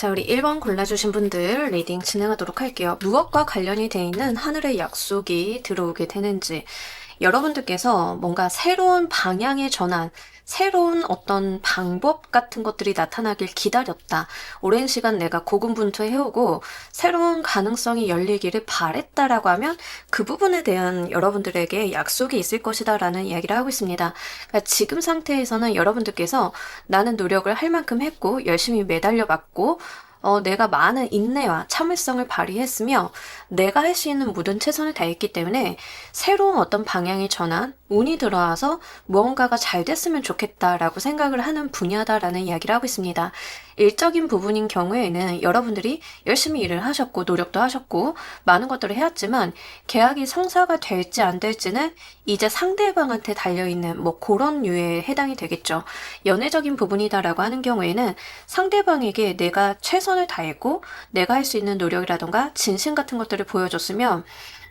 자, 우리 1번 골라주신 분들 리딩 진행하도록 할게요. 무엇과 관련이 돼 있는 하늘의 약속이 들어오게 되는지, 여러분들께서 뭔가 새로운 방향의 전환, 새로운 어떤 방법 같은 것들이 나타나길 기다렸다. 오랜 시간 내가 고군분투해오고 새로운 가능성이 열리기를 바랬다라고 하면 그 부분에 대한 여러분들에게 약속이 있을 것이다 라는 이야기를 하고 있습니다. 그러니까 지금 상태에서는 여러분들께서 나는 노력을 할 만큼 했고 열심히 매달려 봤고 내가 많은 인내와 참을성을 발휘했으며 내가 할 수 있는 모든 최선을 다했기 때문에 새로운 어떤 방향의 전환, 운이 들어와서 무언가가 잘 됐으면 좋겠다라고 생각을 하는 분야다라는 이야기를 하고 있습니다. 일적인 부분인 경우에는 여러분들이 열심히 일을 하셨고 노력도 하셨고 많은 것들을 해왔지만 계약이 성사가 될지 안 될지는 이제 상대방한테 달려있는 그런 류에 해당이 되겠죠. 연애적인 부분이다라고 하는 경우에는 상대방에게 내가 최선을 다했고 내가 할 수 있는 노력이라던가 진심 같은 것들을 보여줬으면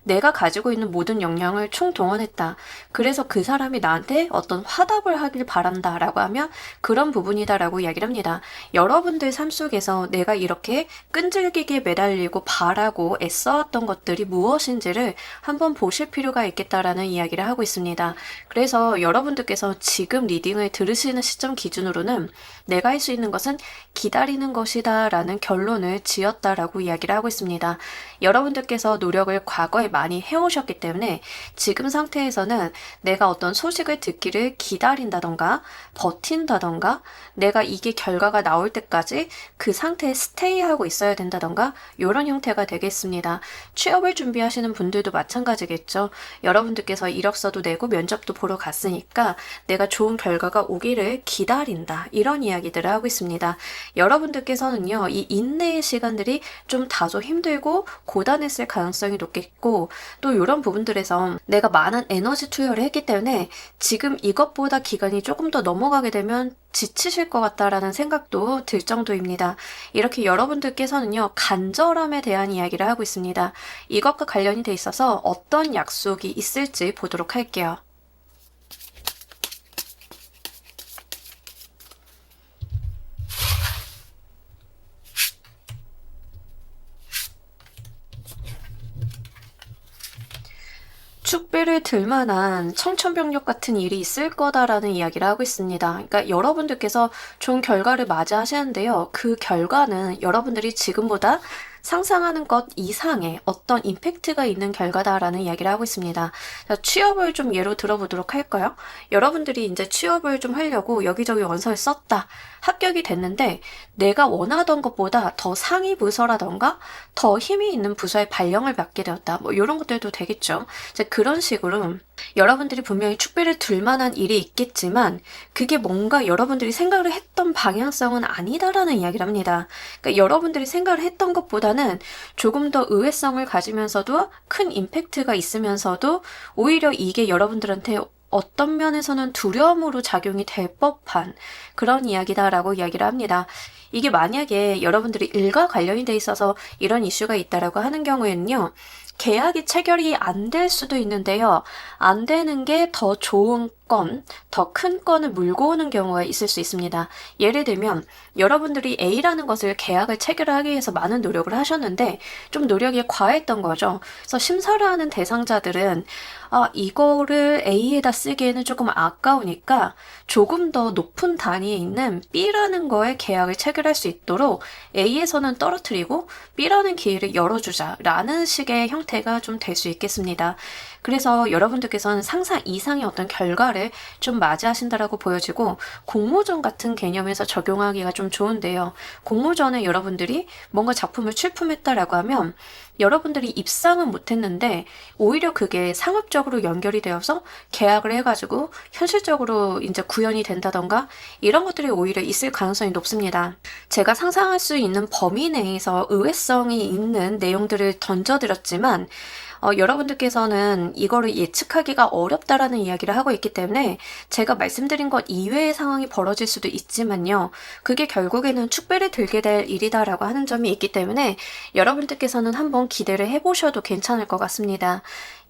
내가 가지고 있는 모든 역량을 총동원했다. 그래서 그 사람이 나한테 어떤 화답을 하길 바란다 라고 하면 그런 부분이다라고 이야기를 합니다. 여러분들 삶 속에서 내가 이렇게 끈질기게 매달리고 바라고 애써왔던 것들이 무엇인지를 한번 보실 필요가 있겠다라는 이야기를 하고 있습니다. 그래서 여러분들께서 지금 리딩을 들으시는 시점 기준으로는 내가 할 수 있는 것은 기다리는 것이다 라는 결론을 지었다라고 이야기를 하고 있습니다. 여러분들께서 노력을 과거에 많이 해오셨기 때문에 지금 상태에서는 내가 어떤 소식을 듣기를 기다린다던가 버틴다던가 내가 이게 결과가 나올 때까지 그 상태에 스테이하고 있어야 된다던가 이런 형태가 되겠습니다. 취업을 준비하시는 분들도 마찬가지겠죠. 여러분들께서 이력서도 내고 면접도 보러 갔으니까 내가 좋은 결과가 오기를 기다린다 이런 이야기들을 하고 있습니다. 여러분들께서는요 이 인내의 시간들이 좀 다소 힘들고 고단했을 가능성이 높겠고 또 이런 부분들에서 내가 많은 에너지 투여를 했기 때문에 지금 이것보다 기간이 조금 더 넘어가게 되면 지치실 것 같다라는 생각도 들 정도입니다. 이렇게 여러분들께서는요 간절함에 대한 이야기를 하고 있습니다. 이것과 관련이 돼 있어서 어떤 약속이 있을지 보도록 할게요. 축배를 들 만한 청천벽력 같은 일이 있을 거다라는 이야기를 하고 있습니다. 그러니까 여러분들께서 좋은 결과를 맞이하시는데요. 그 결과는 여러분들이 지금보다 상상하는 것 이상의 어떤 임팩트가 있는 결과다라는 이야기를 하고 있습니다. 자, 취업을 좀 예로 들어보도록 할까요? 여러분들이 이제 취업을 좀 하려고 여기저기 원서를 썼다. 합격이 됐는데 내가 원하던 것보다 더 상위 부서라던가 더 힘이 있는 부서에 발령을 받게 되었다. 이런 것들도 되겠죠. 이제 그런 식으로 여러분들이 분명히 축배를 들 만한 일이 있겠지만 그게 뭔가 여러분들이 생각을 했던 방향성은 아니다라는 이야기를 합니다. 그러니까 여러분들이 생각을 했던 것보다는 조금 더 의외성을 가지면서도 큰 임팩트가 있으면서도 오히려 이게 여러분들한테 어떤 면에서는 두려움으로 작용이 될 법한 그런 이야기다라고 이야기를 합니다. 이게 만약에 여러분들이 일과 관련이 돼 있어서 이런 이슈가 있다라고 하는 경우에는요. 계약이 체결이 안 될 수도 있는데요. 안 되는 게 더 좋은 건, 더 큰 건을 물고 오는 경우가 있을 수 있습니다. 예를 들면 여러분들이 A라는 것을 계약을 체결하기 위해서 많은 노력을 하셨는데 좀 노력이 과했던 거죠. 그래서 심사를 하는 대상자들은 이거를 A에다 쓰기에는 조금 아까우니까 조금 더 높은 단위에 있는 B라는 거에 계약을 체결할 수 있도록 A에서는 떨어뜨리고 B라는 기회를 열어주자라는 식의 형태가 좀 될 수 있겠습니다. 그래서 여러분들께서는 상상 이상의 어떤 결과를 좀 맞이하신다라고 보여지고 공모전 같은 개념에서 적용하기가 좀 좋은데요. 공모전에 여러분들이 뭔가 작품을 출품했다라고 하면 여러분들이 입상은 못했는데 오히려 그게 상업적으로 연결이 되어서 계약을 해가지고 현실적으로 이제 구현이 된다던가 이런 것들이 오히려 있을 가능성이 높습니다. 제가 상상할 수 있는 범위 내에서 의외성이 있는 내용들을 던져드렸지만 여러분들께서는 이거를 예측하기가 어렵다라는 이야기를 하고 있기 때문에 제가 말씀드린 것 이외의 상황이 벌어질 수도 있지만요. 그게 결국에는 축배를 들게 될 일이다라고 하는 점이 있기 때문에 여러분들께서는 한번 기대를 해보셔도 괜찮을 것 같습니다.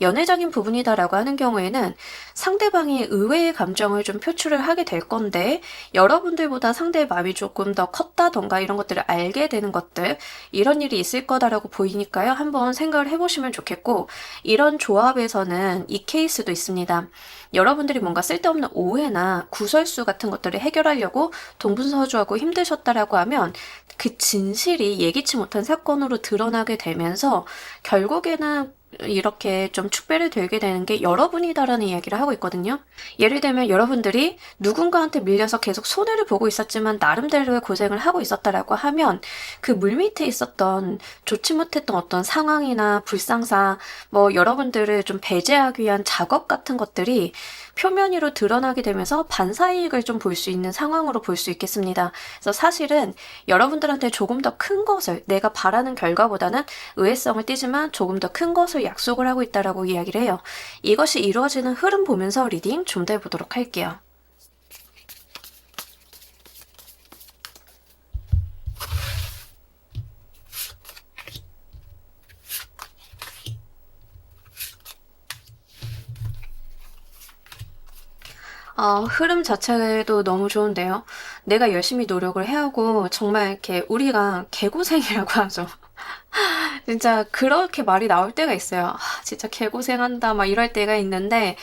연애적인 부분이다라고 하는 경우에는 상대방이 의외의 감정을 좀 표출을 하게 될 건데, 여러분들보다 상대의 마음이 조금 더 컸다던가 이런 것들을 알게 되는 것들, 이런 일이 있을 거다라고 보이니까요. 한번 생각을 해보시면 좋겠고, 이런 조합에서는 이 케이스도 있습니다. 여러분들이 뭔가 쓸데없는 오해나 구설수 같은 것들을 해결하려고 동분서주하고 힘드셨다라고 하면 그 진실이 예기치 못한 사건으로 드러나게 되면서 결국에는 이렇게 좀 축배를 들게 되는 게 여러분이다라는 이야기를 하고 있거든요. 예를 들면 여러분들이 누군가한테 밀려서 계속 손해를 보고 있었지만 나름대로의 고생을 하고 있었다라고 하면 그 물밑에 있었던 좋지 못했던 어떤 상황이나 불상사, 뭐 여러분들을 좀 배제하기 위한 작업 같은 것들이 표면 위로 드러나게 되면서 반사이익을 좀 볼 수 있는 상황으로 볼 수 있겠습니다. 그래서 사실은 여러분들한테 조금 더 큰 것을, 내가 바라는 결과보다는 의외성을 띠지만 조금 더 큰 것을 약속을 하고 있다라고 이야기를 해요. 이것이 이루어지는 흐름 보면서 리딩 좀 더 해보도록 할게요. 흐름 자체도 너무 좋은데요. 내가 열심히 노력을 해오고 정말 이렇게 우리가 개고생이라고 하죠. 진짜 그렇게 말이 나올 때가 있어요. 진짜 개고생한다 막 이럴 때가 있는데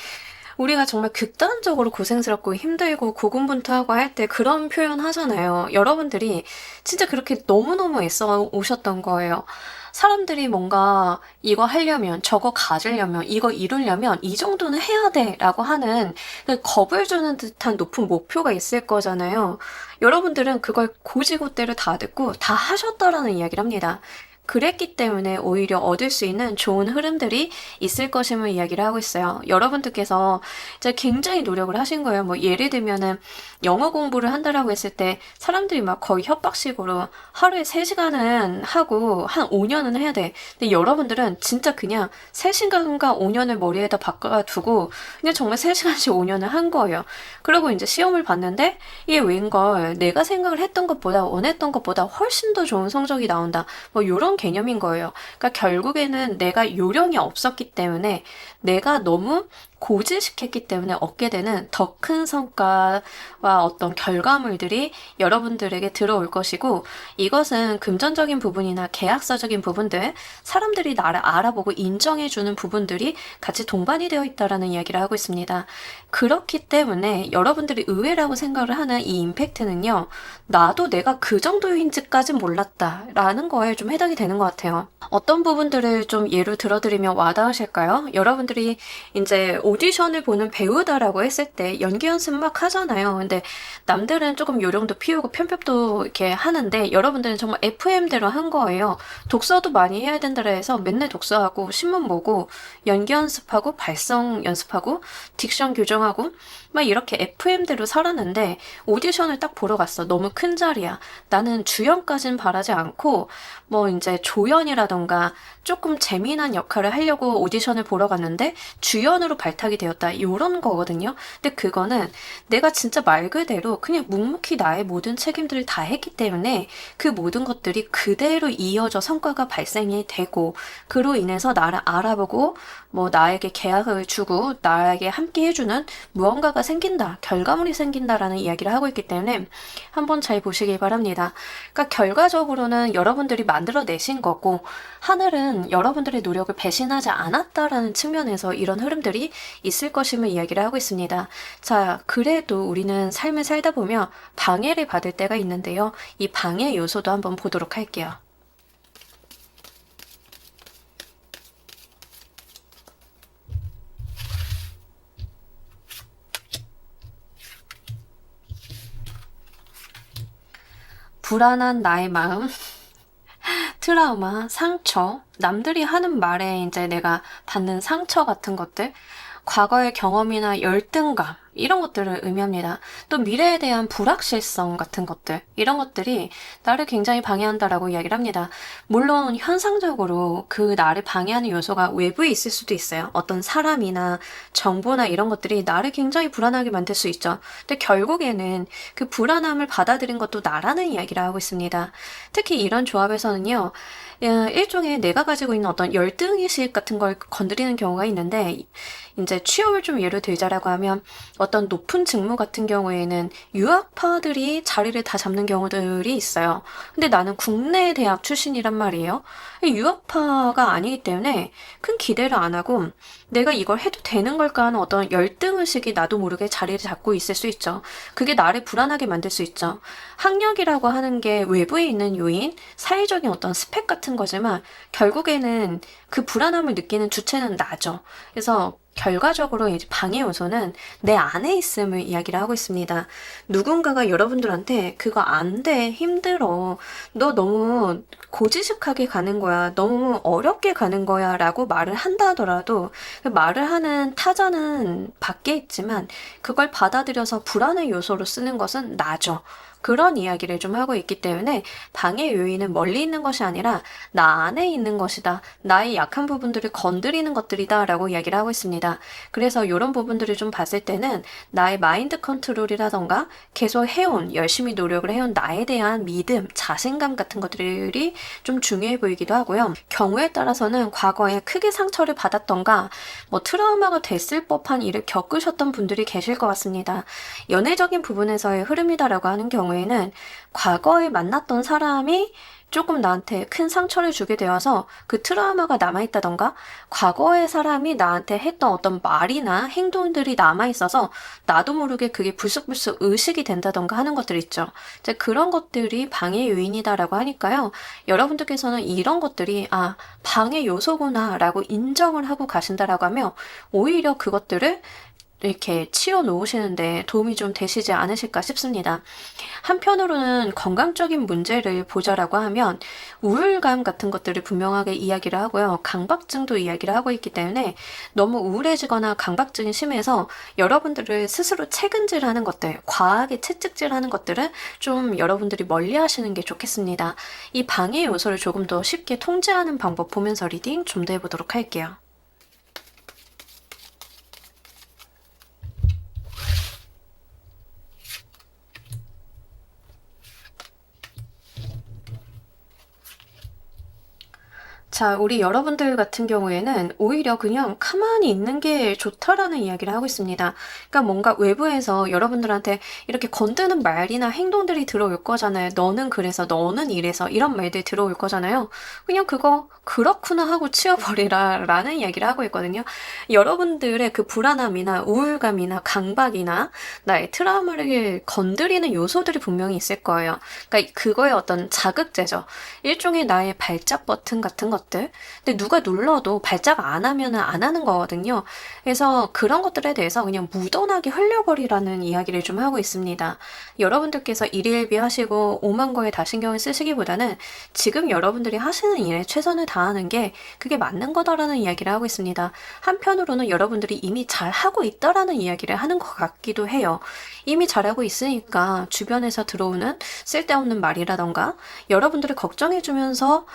우리가 정말 극단적으로 고생스럽고 힘들고 고군분투하고 할 때 그런 표현 하잖아요. 여러분들이 진짜 그렇게 너무너무 애써 오셨던 거예요. 사람들이 뭔가 이거 하려면, 저거 가지려면, 이거 이루려면 이 정도는 해야 돼 라고 하는 그 겁을 주는 듯한 높은 목표가 있을 거잖아요. 여러분들은 그걸 고지고대로 다 듣고 다 하셨다라는 이야기를 합니다. 그랬기 때문에 오히려 얻을 수 있는 좋은 흐름들이 있을 것임을 이야기를 하고 있어요. 여러분들께서 이제 굉장히 노력을 하신 거예요. 뭐 예를 들면은 영어 공부를 한다라고 했을 때 사람들이 막 거의 협박식으로 하루에 3시간은 하고 한 5년은 해야 돼. 근데 여러분들은 진짜 그냥 3시간과 5년을 머리에다 바꿔두고 그냥 정말 3시간씩 5년을 한 거예요. 그리고 이제 시험을 봤는데 이게 웬걸 내가 생각을 했던 것보다 원했던 것보다 훨씬 더 좋은 성적이 나온다. 뭐 이런 개념인 거예요. 그러니까 결국에는 내가 요령이 없었기 때문에 내가 너무 고지시켰기 때문에 얻게 되는 더 큰 성과와 어떤 결과물들이 여러분들에게 들어올 것이고, 이것은 금전적인 부분이나 계약서적인 부분들, 사람들이 나를 알아보고 인정해주는 부분들이 같이 동반이 되어 있다라는 이야기를 하고 있습니다. 그렇기 때문에 여러분들이 의외라고 생각을 하는 이 임팩트는요, 나도 내가 그 정도인지까진 몰랐다라는 거에 좀 해당이 되는 것 같아요. 어떤 부분들을 좀 예로 들어드리면 와닿으실까요? 여러분들이 이제 오디션을 보는 배우다라고 했을 때 연기 연습 막 하잖아요. 근데 남들은 조금 요령도 피우고 편법도 이렇게 하는데 여러분들은 정말 FM대로 한 거예요. 독서도 많이 해야 된다라 해서 맨날 독서하고 신문 보고 연기 연습하고 발성 연습하고 딕션 교정하고 막 이렇게 FM대로 살았는데 오디션을 딱 보러 갔어. 너무 큰 자리야. 나는 주연까진 바라지 않고 뭐 이제 조연이라던가 조금 재미난 역할을 하려고 오디션을 보러 갔는데 주연으로 발탁이 되었다. 이런 거거든요. 근데 그거는 내가 진짜 말 그대로 그냥 묵묵히 나의 모든 책임들을 다 했기 때문에 그 모든 것들이 그대로 이어져 성과가 발생이 되고 그로 인해서 나를 알아보고 뭐 나에게 계약을 주고 나에게 함께 해주는 무언가가 생긴다, 결과물이 생긴다라는 이야기를 하고 있기 때문에 한번 잘 보시길 바랍니다. 그러니까 결과적으로는 여러분들이 만들어내신 거고 하늘은 여러분들의 노력을 배신하지 않았다라는 측면에서 이런 흐름들이 있을 것임을 이야기를 하고 있습니다. 자, 그래도 우리는 삶을 살다 보면 방해를 받을 때가 있는데요. 이 방해 요소도 한번 보도록 할게요. 불안한 나의 마음, 트라우마, 상처, 남들이 하는 말에 이제 내가 받는 상처 같은 것들, 과거의 경험이나 열등감, 이런 것들을 의미합니다. 또 미래에 대한 불확실성 같은 것들, 이런 것들이 나를 굉장히 방해한다라고 이야기를 합니다. 물론 현상적으로 그 나를 방해하는 요소가 외부에 있을 수도 있어요. 어떤 사람이나 정보나 이런 것들이 나를 굉장히 불안하게 만들 수 있죠. 근데 결국에는 그 불안함을 받아들인 것도 나라는 이야기를 하고 있습니다. 특히 이런 조합에서는요, 일종의 내가 가지고 있는 어떤 열등의식 같은 걸 건드리는 경우가 있는데, 이제 취업을 좀 예를 들자라고 하면 어떤 높은 직무 같은 경우에는 유학파들이 자리를 다 잡는 경우들이 있어요. 근데 나는 국내 대학 출신이란 말이에요. 유학파가 아니기 때문에 큰 기대를 안 하고 내가 이걸 해도 되는 걸까 하는 어떤 열등의식이 나도 모르게 자리를 잡고 있을 수 있죠. 그게 나를 불안하게 만들 수 있죠. 학력이라고 하는 게 외부에 있는 요인, 사회적인 어떤 스펙 같은 거지만 결국에는 그 불안함을 느끼는 주체는 나죠. 그래서 결과적으로 이제 방해 요소는 내 안에 있음을 이야기를 하고 있습니다. 누군가가 여러분들한테 그거 안 돼, 힘들어, 너 너무 고지식하게 가는 거야, 너무 어렵게 가는 거야 라고 말을 한다 하더라도 그 말을 하는 타자는 밖에 있지만 그걸 받아들여서 불안의 요소로 쓰는 것은 나죠. 그런 이야기를 좀 하고 있기 때문에 방해 요인은 멀리 있는 것이 아니라 나 안에 있는 것이다. 나의 약한 부분들을 건드리는 것들이다 라고 이야기를 하고 있습니다. 그래서 이런 부분들을 좀 봤을 때는 나의 마인드 컨트롤이라던가 계속 해온, 열심히 노력을 해온 나에 대한 믿음, 자신감 같은 것들이 좀 중요해 보이기도 하고요. 경우에 따라서는 과거에 크게 상처를 받았던가 뭐 트라우마가 됐을 법한 일을 겪으셨던 분들이 계실 것 같습니다. 연애적인 부분에서의 흐름이다라고 하는 경우에는 과거에 만났던 사람이 조금 나한테 큰 상처를 주게 되어서 그 트라우마가 남아있다던가 과거의 사람이 나한테 했던 어떤 말이나 행동들이 남아있어서 나도 모르게 그게 불쑥불쑥 의식이 된다던가 하는 것들 있죠. 이제 그런 것들이 방해 요인이다라고 하니까요. 여러분들께서는 이런 것들이 방해 요소구나 라고 인정을 하고 가신다라고 하면 오히려 그것들을 이렇게 치워 놓으시는데 도움이 좀 되시지 않으실까 싶습니다. 한편으로는 건강적인 문제를 보자라고 하면 우울감 같은 것들을 분명하게 이야기를 하고요. 강박증도 이야기를 하고 있기 때문에 너무 우울해지거나 강박증이 심해서 여러분들을 스스로 체근질하는 것들, 과하게 채찍질하는 것들은 좀 여러분들이 멀리 하시는 게 좋겠습니다. 이 방해 요소를 조금 더 쉽게 통제하는 방법 보면서 리딩 좀 더 해보도록 할게요. 자, 우리 여러분들 같은 경우에는 오히려 그냥 가만히 있는 게 좋다라는 이야기를 하고 있습니다. 그러니까 뭔가 외부에서 여러분들한테 이렇게 건드는 말이나 행동들이 들어올 거잖아요. 너는 그래서, 너는 이래서 이런 말들 들어올 거잖아요. 그냥 그거 그렇구나 하고 치워버리라 라는 이야기를 하고 있거든요. 여러분들의 그 불안함이나 우울감이나 강박이나 나의 트라우마를 건드리는 요소들이 분명히 있을 거예요. 그러니까 그거의 어떤 자극제죠. 일종의 나의 발작 버튼 같은 것들. 근데 누가 눌러도 발작 안 하면은 안 하는 거거든요. 그래서 그런 것들에 대해서 그냥 무던하게 흘려버리라는 이야기를 좀 하고 있습니다. 여러분들께서 일일비 하시고 오만 거에 다 신경을 쓰시기보다는 지금 여러분들이 하시는 일에 최선을 다하는 게 그게 맞는 거다라는 이야기를 하고 있습니다. 한편으로는 여러분들이 이미 잘하고 있다라는 이야기를 하는 것 같기도 해요. 이미 잘하고 있으니까 주변에서 들어오는 쓸데없는 말이라던가 여러분들을 걱정해주면서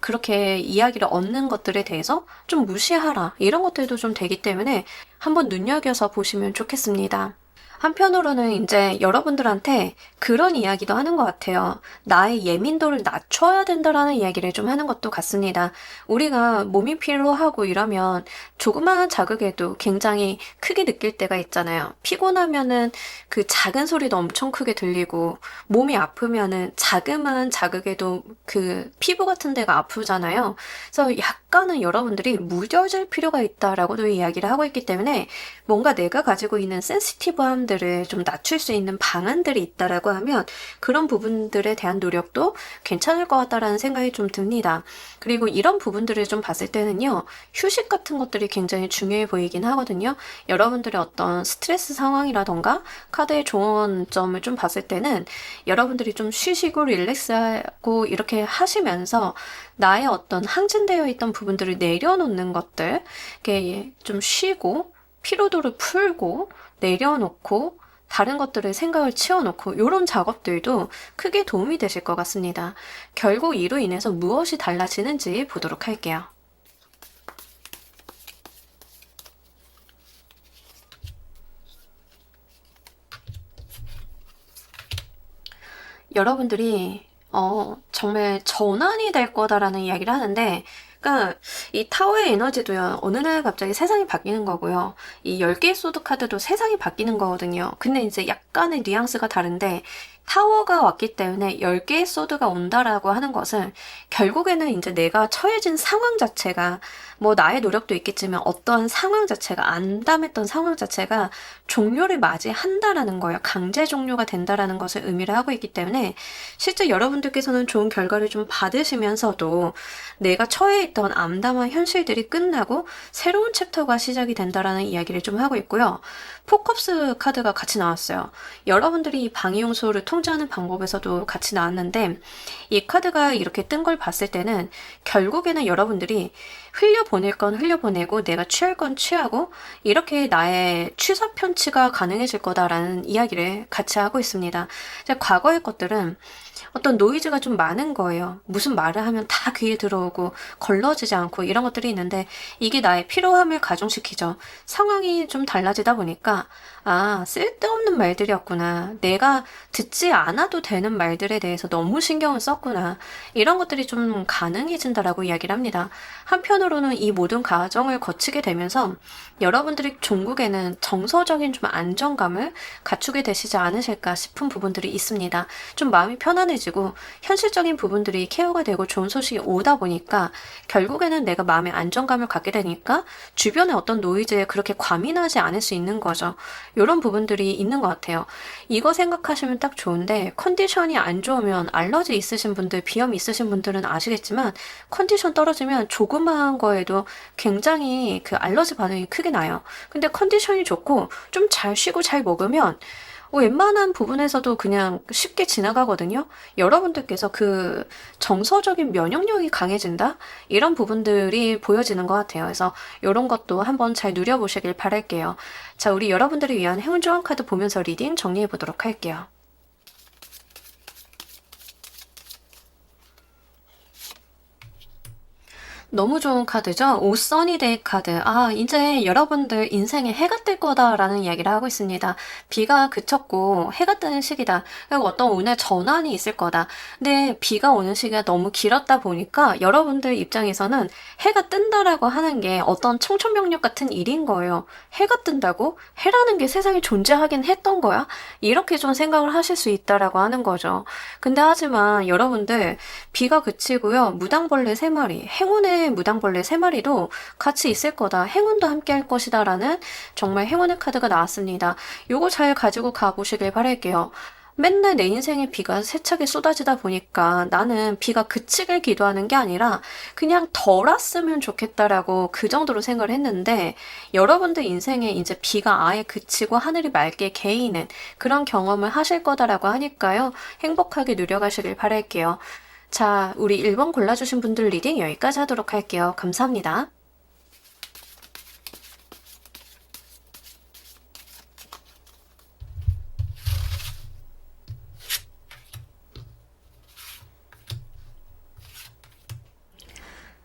그렇게 이야기를 얻는 것들에 대해서 좀 무시하라. 이런 것들도 좀 되기 때문에 한번 눈여겨서 보시면 좋겠습니다. 한편으로는 이제 여러분들한테 그런 이야기도 하는 것 같아요. 나의 예민도를 낮춰야 된다라는 이야기를 좀 하는 것도 같습니다. 우리가 몸이 피로하고 이러면 조그마한 자극에도 굉장히 크게 느낄 때가 있잖아요. 피곤하면은 그 작은 소리도 엄청 크게 들리고 몸이 아프면은 자그마한 자극에도 그 피부 같은 데가 아프잖아요. 그래서 약간은 여러분들이 무뎌질 필요가 있다라고도 이야기를 하고 있기 때문에 뭔가 내가 가지고 있는 센시티브함들을 좀 낮출 수 있는 방안들이 있다라고 하면 그런 부분들에 대한 노력도 괜찮을 것 같다라는 생각이 좀 듭니다. 그리고 이런 부분들을 좀 봤을 때는요, 휴식 같은 것들이 굉장히 중요해 보이긴 하거든요. 여러분들의 어떤 스트레스 상황이라던가 카드의 조언점을 좀 봤을 때는 여러분들이 좀 쉬시고 릴렉스하고 이렇게 하시면서 나의 어떤 항진되어 있던 부분들을 내려놓는 것들, 이렇게 좀 쉬고 피로도를 풀고 내려놓고 다른 것들을 생각을 치워놓고 이런 작업들도 크게 도움이 되실 것 같습니다. 결국 이로 인해서 무엇이 달라지는지 보도록 할게요. 여러분들이 정말 전환이 될 거다라는 이야기를 하는데, 그러니까 이 타워의 에너지도요, 어느 날 갑자기 세상이 바뀌는 거고요. 이 10개의 소드 카드도 세상이 바뀌는 거거든요. 근데 이제 약간의 뉘앙스가 다른데, 타워가 왔기 때문에 10개의 소드가 온다라고 하는 것은 결국에는 이제 내가 처해진 상황 자체가 뭐 나의 노력도 있겠지만 어떤 상황 자체가 암담했던 상황 자체가 종료를 맞이한다라는 거예요. 강제 종료가 된다라는 것을 의미를 하고 있기 때문에 실제 여러분들께서는 좋은 결과를 좀 받으시면서도 내가 처해 있던 암담한 현실들이 끝나고 새로운 챕터가 시작이 된다라는 이야기를 좀 하고 있고요. 포컵스 카드가 같이 나왔어요. 여러분들이 이 방해 요소를 통제하는 방법에서도 같이 나왔는데 이 카드가 이렇게 뜬 걸 봤을 때는 결국에는 여러분들이 흘려보낼 건 흘려보내고 내가 취할 건 취하고 이렇게 나의 취사 편취가 가능해질 거다라는 이야기를 같이 하고 있습니다. 과거의 것들은 어떤 노이즈가 좀 많은 거예요. 무슨 말을 하면 다 귀에 들어오고 걸러지지 않고 이런 것들이 있는데 이게 나의 피로함을 가중시키죠. 상황이 좀 달라지다 보니까 쓸데없는 말들이었구나. 내가 듣지 않아도 되는 말들에 대해서 너무 신경을 썼구나. 이런 것들이 좀 가능해진다라고 이야기를 합니다. 한편으로는 이 모든 과정을 거치게 되면서 여러분들이 종국에는 정서적인 좀 안정감을 갖추게 되시지 않으실까 싶은 부분들이 있습니다. 좀 마음이 편안해지고 현실적인 부분들이 케어가 되고 좋은 소식이 오다 보니까 결국에는 내가 마음의 안정감을 갖게 되니까 주변의 어떤 노이즈에 그렇게 과민하지 않을 수 있는 거죠. 이런 부분들이 있는 것 같아요. 이거 생각하시면 딱 좋은데 컨디션이 안 좋으면 알러지 있으신 분들, 비염 있으신 분들은 아시겠지만 컨디션 떨어지면 조그마한 거에도 굉장히 그 알러지 반응이 크게 나요. 근데 컨디션이 좋고 좀 잘 쉬고 잘 먹으면 웬만한 부분에서도 그냥 쉽게 지나가거든요. 여러분들께서 그 정서적인 면역력이 강해진다? 이런 부분들이 보여지는 것 같아요. 그래서 이런 것도 한번 잘 누려보시길 바랄게요. 자, 우리 여러분들을 위한 행운 조합 카드 보면서 리딩 정리해 보도록 할게요. 너무 좋은 카드죠? 오 써니데이 카드. 이제 여러분들 인생에 해가 뜰 거다라는 이야기를 하고 있습니다. 비가 그쳤고 해가 뜨는 시기다. 그리고 어떤 오늘 전환이 있을 거다. 근데 비가 오는 시기가 너무 길었다 보니까 여러분들 입장에서는 해가 뜬다라고 하는 게 어떤 청천벽력 같은 일인 거예요. 해가 뜬다고? 해라는 게 세상에 존재하긴 했던 거야? 이렇게 좀 생각을 하실 수 있다라고 하는 거죠. 근데 하지만 여러분들 비가 그치고요. 무당벌레 3마리, 행운의 무당벌레 3마리도 같이 있을 거다. 행운도 함께 할 것이다. 라는 정말 행운의 카드가 나왔습니다. 요거 잘 가지고 가보시길 바랄게요. 맨날 내 인생에 비가 세차게 쏟아지다 보니까 나는 비가 그치길 기도하는 게 아니라 그냥 덜 왔으면 좋겠다라고 그 정도로 생각을 했는데 여러분들 인생에 이제 비가 아예 그치고 하늘이 맑게 개이는 그런 경험을 하실 거다라고 하니까요. 행복하게 누려가시길 바랄게요. 자, 우리 1번 골라주신 분들 리딩 여기까지 하도록 할게요. 감사합니다.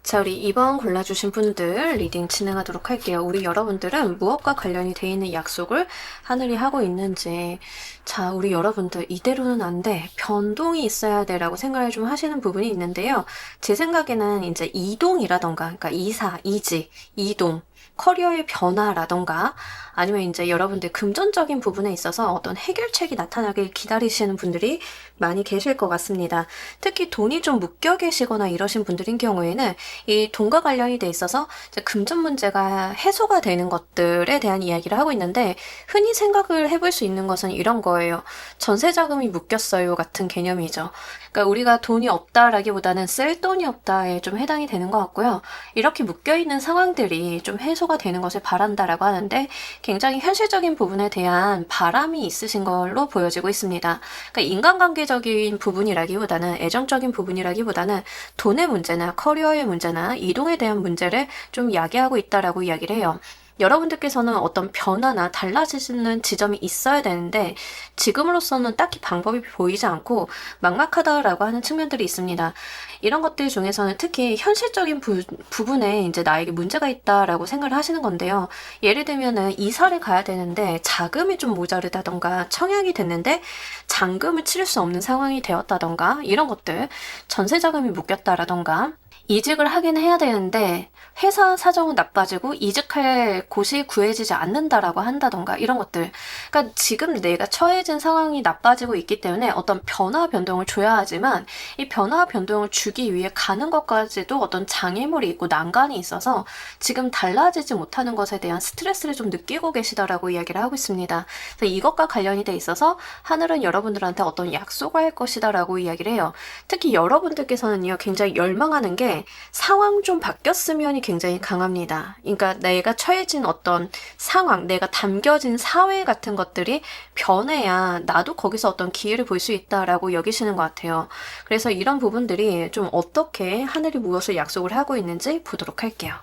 자, 우리 2번 골라주신 분들 리딩 진행하도록 할게요. 우리 여러분들은 무엇과 관련이 돼 있는 약속을 하늘이 하고 있는지. 자, 우리 여러분들 이대로는 안 돼. 변동이 있어야 돼 라고 생각을 좀 하시는 부분이 있는데요. 제 생각에는 이제 이동이라던가, 그러니까 이사, 이직, 이동, 커리어의 변화라던가 아니면 이제 여러분들 금전적인 부분에 있어서 어떤 해결책이 나타나길 기다리시는 분들이 많이 계실 것 같습니다. 특히 돈이 좀 묶여 계시거나 이러신 분들인 경우에는 이 돈과 관련이 돼 있어서 이제 금전 문제가 해소가 되는 것들에 대한 이야기를 하고 있는데 흔히 생각을 해볼 수 있는 것은 이런 거예요. 전세 자금이 묶였어요 같은 개념이죠. 그러니까 우리가 돈이 없다라기보다는 쓸 돈이 없다에 좀 해당이 되는 것 같고요. 이렇게 묶여있는 상황들이 좀 해소가 되는 것을 바란다라고 하는데 굉장히 현실적인 부분에 대한 바람이 있으신 걸로 보여지고 있습니다. 그러니까 인간관계적인 부분이라기보다는 애정적인 부분이라기보다는 돈의 문제나 커리어의 문제나 이동에 대한 문제를 좀 야기하고 있다라고 이야기를 해요. 여러분들께서는 어떤 변화나 달라지는 지점이 있어야 되는데 지금으로서는 딱히 방법이 보이지 않고 막막하다라고 하는 측면들이 있습니다. 이런 것들 중에서는 특히 현실적인 부분에 이제 나에게 문제가 있다라고 생각을 하시는 건데요. 예를 들면은 이사를 가야 되는데 자금이 좀 모자르다던가 청약이 됐는데 잔금을 치를 수 없는 상황이 되었다던가 이런 것들, 전세 자금이 묶였다라던가 이직을 하긴 해야 되는데 회사 사정은 나빠지고 이직할 곳이 구해지지 않는다라고 한다던가 이런 것들. 그러니까 지금 내가 처해진 상황이 나빠지고 있기 때문에 어떤 변화 변동을 줘야 하지만 이 변화 변동을 주기 위해 가는 것까지도 어떤 장애물이 있고 난관이 있어서 지금 달라지지 못하는 것에 대한 스트레스를 좀 느끼고 계시다라고 이야기를 하고 있습니다. 그래서 이것과 관련이 돼 있어서 하늘은 여러분들한테 어떤 약속을 할 것이다라고 이야기를 해요. 특히 여러분들께서는요, 굉장히 열망하는 게 상황 좀 바뀌었으면이 굉장히 강합니다. 그러니까 내가 처해진 어떤 상황, 내가 담겨진 사회 같은 것들이 변해야 나도 거기서 어떤 기회를 볼 수 있다라고 여기시는 것 같아요. 그래서 이런 부분들이 좀 어떻게 하늘이 무엇을 약속을 하고 있는지 보도록 할게요.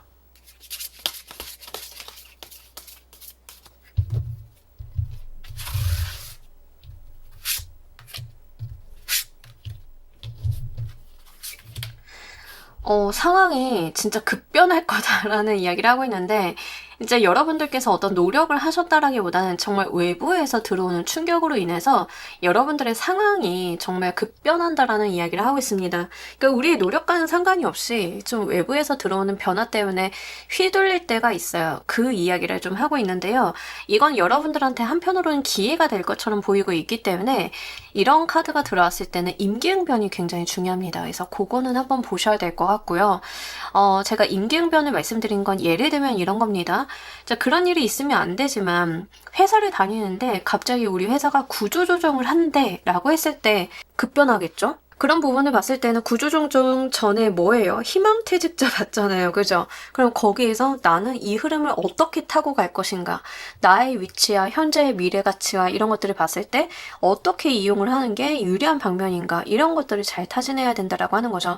상황이 진짜 급변할 거다라는 이야기를 하고 있는데, 이제 여러분들께서 어떤 노력을 하셨다라기보다는 정말 외부에서 들어오는 충격으로 인해서 여러분들의 상황이 정말 급변한다라는 이야기를 하고 있습니다. 그러니까 우리의 노력과는 상관이 없이 좀 외부에서 들어오는 변화 때문에 휘둘릴 때가 있어요. 그 이야기를 좀 하고 있는데요. 이건 여러분들한테 한편으로는 기회가 될 것처럼 보이고 있기 때문에 이런 카드가 들어왔을 때는 임기응변이 굉장히 중요합니다. 그래서 그거는 한번 보셔야 될 것 같고요. 제가 임기응변을 말씀드린 건 예를 들면 이런 겁니다. 자, 그런 일이 있으면 안 되지만 회사를 다니는데 갑자기 우리 회사가 구조조정을 한대 라고 했을 때 급변하겠죠? 그런 부분을 봤을 때는 구조조정 전에 뭐예요? 희망퇴직자 받잖아요. 그죠? 그럼 거기에서 나는 이 흐름을 어떻게 타고 갈 것인가? 나의 위치와 현재의 미래 가치와 이런 것들을 봤을 때 어떻게 이용을 하는 게 유리한 방면인가? 이런 것들을 잘 타진해야 된다라고 하는 거죠.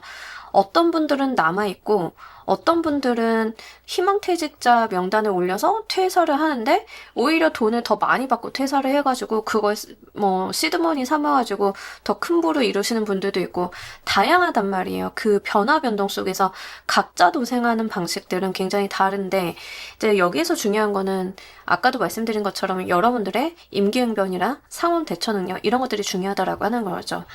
어떤 분들은 남아있고 어떤 분들은 희망퇴직자 명단에 올려서 퇴사를 하는데 오히려 돈을 더 많이 받고 퇴사를 해가지고 그걸 뭐 시드머니 삼아가지고 더 큰 부를 이루시는 분들도 있고 다양하단 말이에요. 그 변화 변동 속에서 각자 도생하는 방식들은 굉장히 다른데 이제 여기에서 중요한 거는 아까도 말씀드린 것처럼 여러분들의 임기응변이랑 상황 대처 능력 이런 것들이 중요하다라고 하는 거죠.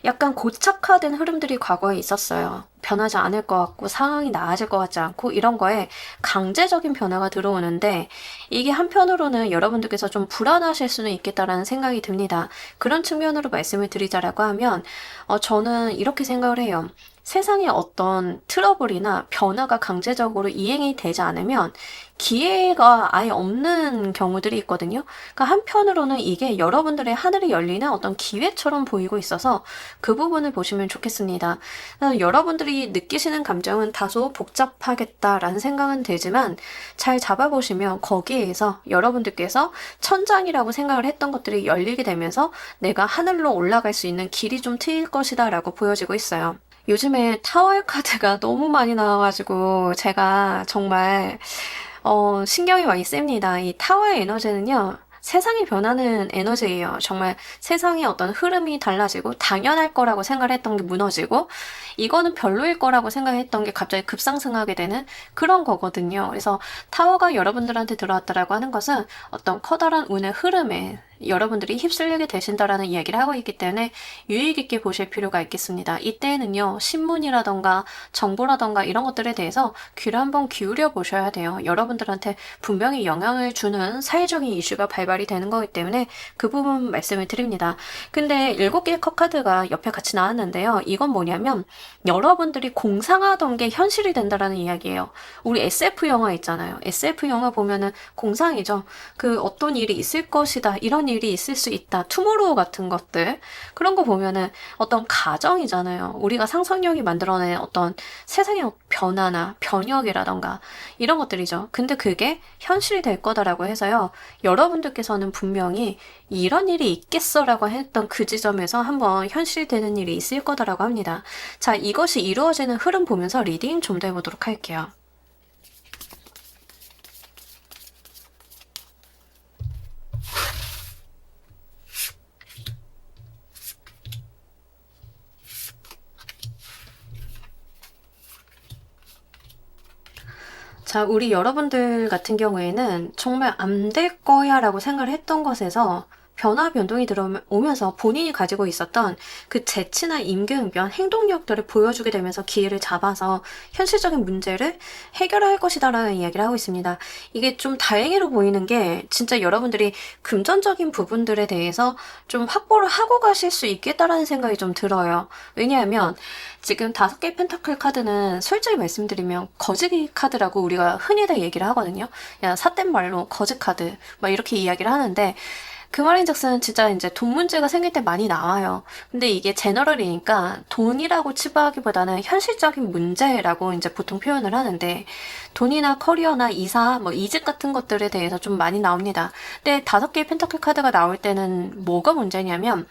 약간 고착화된 흐름들이 과거에 있었어요. 변하지 않을 것 같고 상황이 나아질 것 같지 않고 이런 거에 강제적인 변화가 들어오는데 이게 한편으로는 여러분들께서 좀 불안하실 수는 있겠다라는 생각이 듭니다. 그런 측면으로 말씀을 드리자라고 하면 저는 이렇게 생각을 해요. 세상에 어떤 트러블이나 변화가 강제적으로 이행이 되지 않으면 기회가 아예 없는 경우들이 있거든요. 그러니까 한편으로는 이게 여러분들의 하늘이 열리는 어떤 기회처럼 보이고 있어서 그 부분을 보시면 좋겠습니다. 여러분들이 느끼시는 감정은 다소 복잡하겠다라는 생각은 들지만 잘 잡아보시면 거기에서 여러분들께서 천장이라고 생각을 했던 것들이 열리게 되면서 내가 하늘로 올라갈 수 있는 길이 좀 트일 것이다 라고 보여지고 있어요. 요즘에 타월 카드가 너무 많이 나와가지고 제가 정말 신경이 많이 씁니다. 이 타워의 에너지는요, 세상이 변하는 에너지예요. 정말 세상의 어떤 흐름이 달라지고 당연할 거라고 생각을 했던 게 무너지고 이거는 별로일 거라고 생각했던 게 갑자기 급상승하게 되는 그런 거거든요. 그래서 타워가 여러분들한테 들어왔다라고 하는 것은 어떤 커다란 운의 흐름에 여러분들이 휩쓸리게 되신다라는 이야기를 하고 있기 때문에 유의 깊게 보실 필요가 있겠습니다. 이때는요, 신문이라던가 정보라던가 이런 것들에 대해서 귀를 한번 기울여 보셔야 돼요. 여러분들한테 분명히 영향을 주는 사회적인 이슈가 발발이 되는 거기 때문에 그 부분 말씀을 드립니다. 근데 7개의 컵카드가 옆에 같이 나왔는데요. 이건 뭐냐면 여러분들이 공상하던 게 현실이 된다라는 이야기예요. 우리 SF 영화 있잖아요. SF 영화 보면은 공상이죠. 그 어떤 일이 있을 것이다. 이런 일이 있을 수 있다. 투모로우 같은 것들. 그런 거 보면은 어떤 가정이잖아요. 우리가 상상력이 만들어낸 어떤 세상의 변화나 변혁이라던가 이런 것들이죠. 근데 그게 현실이 될 거다라고 해서요. 여러분들께서는 분명히 이런 일이 있겠어라고 했던 그 지점에서 한번 현실이 되는 일이 있을 거다라고 합니다. 자, 이것이 이루어지는 흐름 보면서 리딩 좀 더 해보도록 할게요. 자, 우리 여러분들 같은 경우에는 정말 안 될 거야 라고 생각을 했던 것에서 변화 변동이 들어오면서 본인이 가지고 있었던 그 재치나 임기응변, 행동력들을 보여주게 되면서 기회를 잡아서 현실적인 문제를 해결할 것이다 라는 이야기를 하고 있습니다. 이게 좀 다행으로 보이는 게 진짜 여러분들이 금전적인 부분들에 대해서 좀 확보를 하고 가실 수 있겠다라는 생각이 좀 들어요. 왜냐하면 지금 5개 펜타클 카드는 솔직히 말씀드리면 거지 카드라고 우리가 흔히들 얘기를 하거든요. 그냥 삿된 말로 거지 카드 막 이렇게 이야기를 하는데 그 말인즉슨 진짜 이제 돈 문제가 생길 때 많이 나와요. 근데 이게 제너럴이니까 돈이라고 치부하기보다는 현실적인 문제라고 이제 보통 표현을 하는데 돈이나 커리어나 이사, 뭐 이직 같은 것들에 대해서 좀 많이 나옵니다. 근데 5개의 펜타클 카드가 나올 때는 뭐가 문제냐면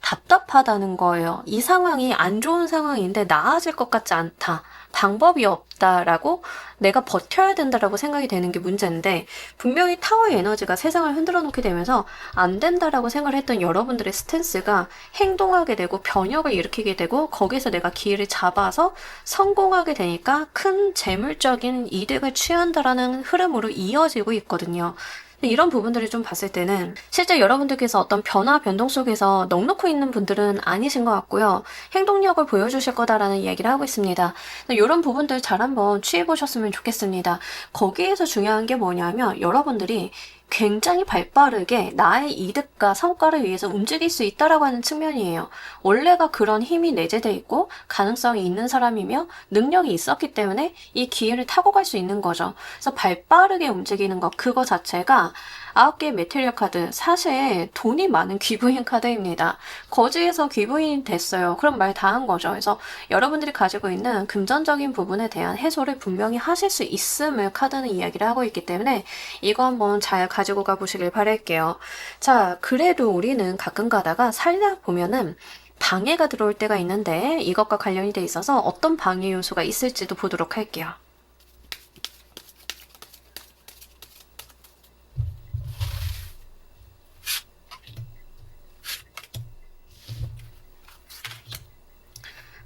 답답하다는 거예요. 이 상황이 안 좋은 상황인데 나아질 것 같지 않다. 방법이 없다라고 내가 버텨야 된다라고 생각이 되는 게 문제인데 분명히 타워의 에너지가 세상을 흔들어 놓게 되면서 안 된다라고 생각을 했던 여러분들의 스탠스가 행동하게 되고 변혁을 일으키게 되고 거기서 내가 기회를 잡아서 성공하게 되니까 큰 재물적인 이득을 취한다라는 흐름으로 이어지고 있거든요. 이런 부분들을 좀 봤을 때는 실제 여러분들께서 어떤 변화, 변동 속에서 넉넉히 있는 분들은 아니신 것 같고요. 행동력을 보여주실 거다라는 이야기를 하고 있습니다. 이런 부분들 잘 한번 취해보셨으면 좋겠습니다. 거기에서 중요한 게 뭐냐면 여러분들이 굉장히 발빠르게 나의 이득과 성과를 위해서 움직일 수 있다라고 하는 측면이에요. 원래가 그런 힘이 내재돼 있고 가능성이 있는 사람이며 능력이 있었기 때문에 이 기회를 타고 갈 수 있는 거죠. 그래서 발빠르게 움직이는 것 그거 자체가 9개의 메테리얼 카드 사실 돈이 많은 귀부인 카드입니다. 거지에서 귀부인이 됐어요. 그럼 말 다 한 거죠. 그래서 여러분들이 가지고 있는 금전적인 부분에 대한 해소를 분명히 하실 수 있음을 카드는 이야기를 하고 있기 때문에 이거 한번 잘 가지고 가보시길 바랄게요. 자, 그래도 우리는 가끔 가다가 살다 보면은 방해가 들어올 때가 있는데 이것과 관련이 돼 있어서 어떤 방해 요소가 있을지도 보도록 할게요.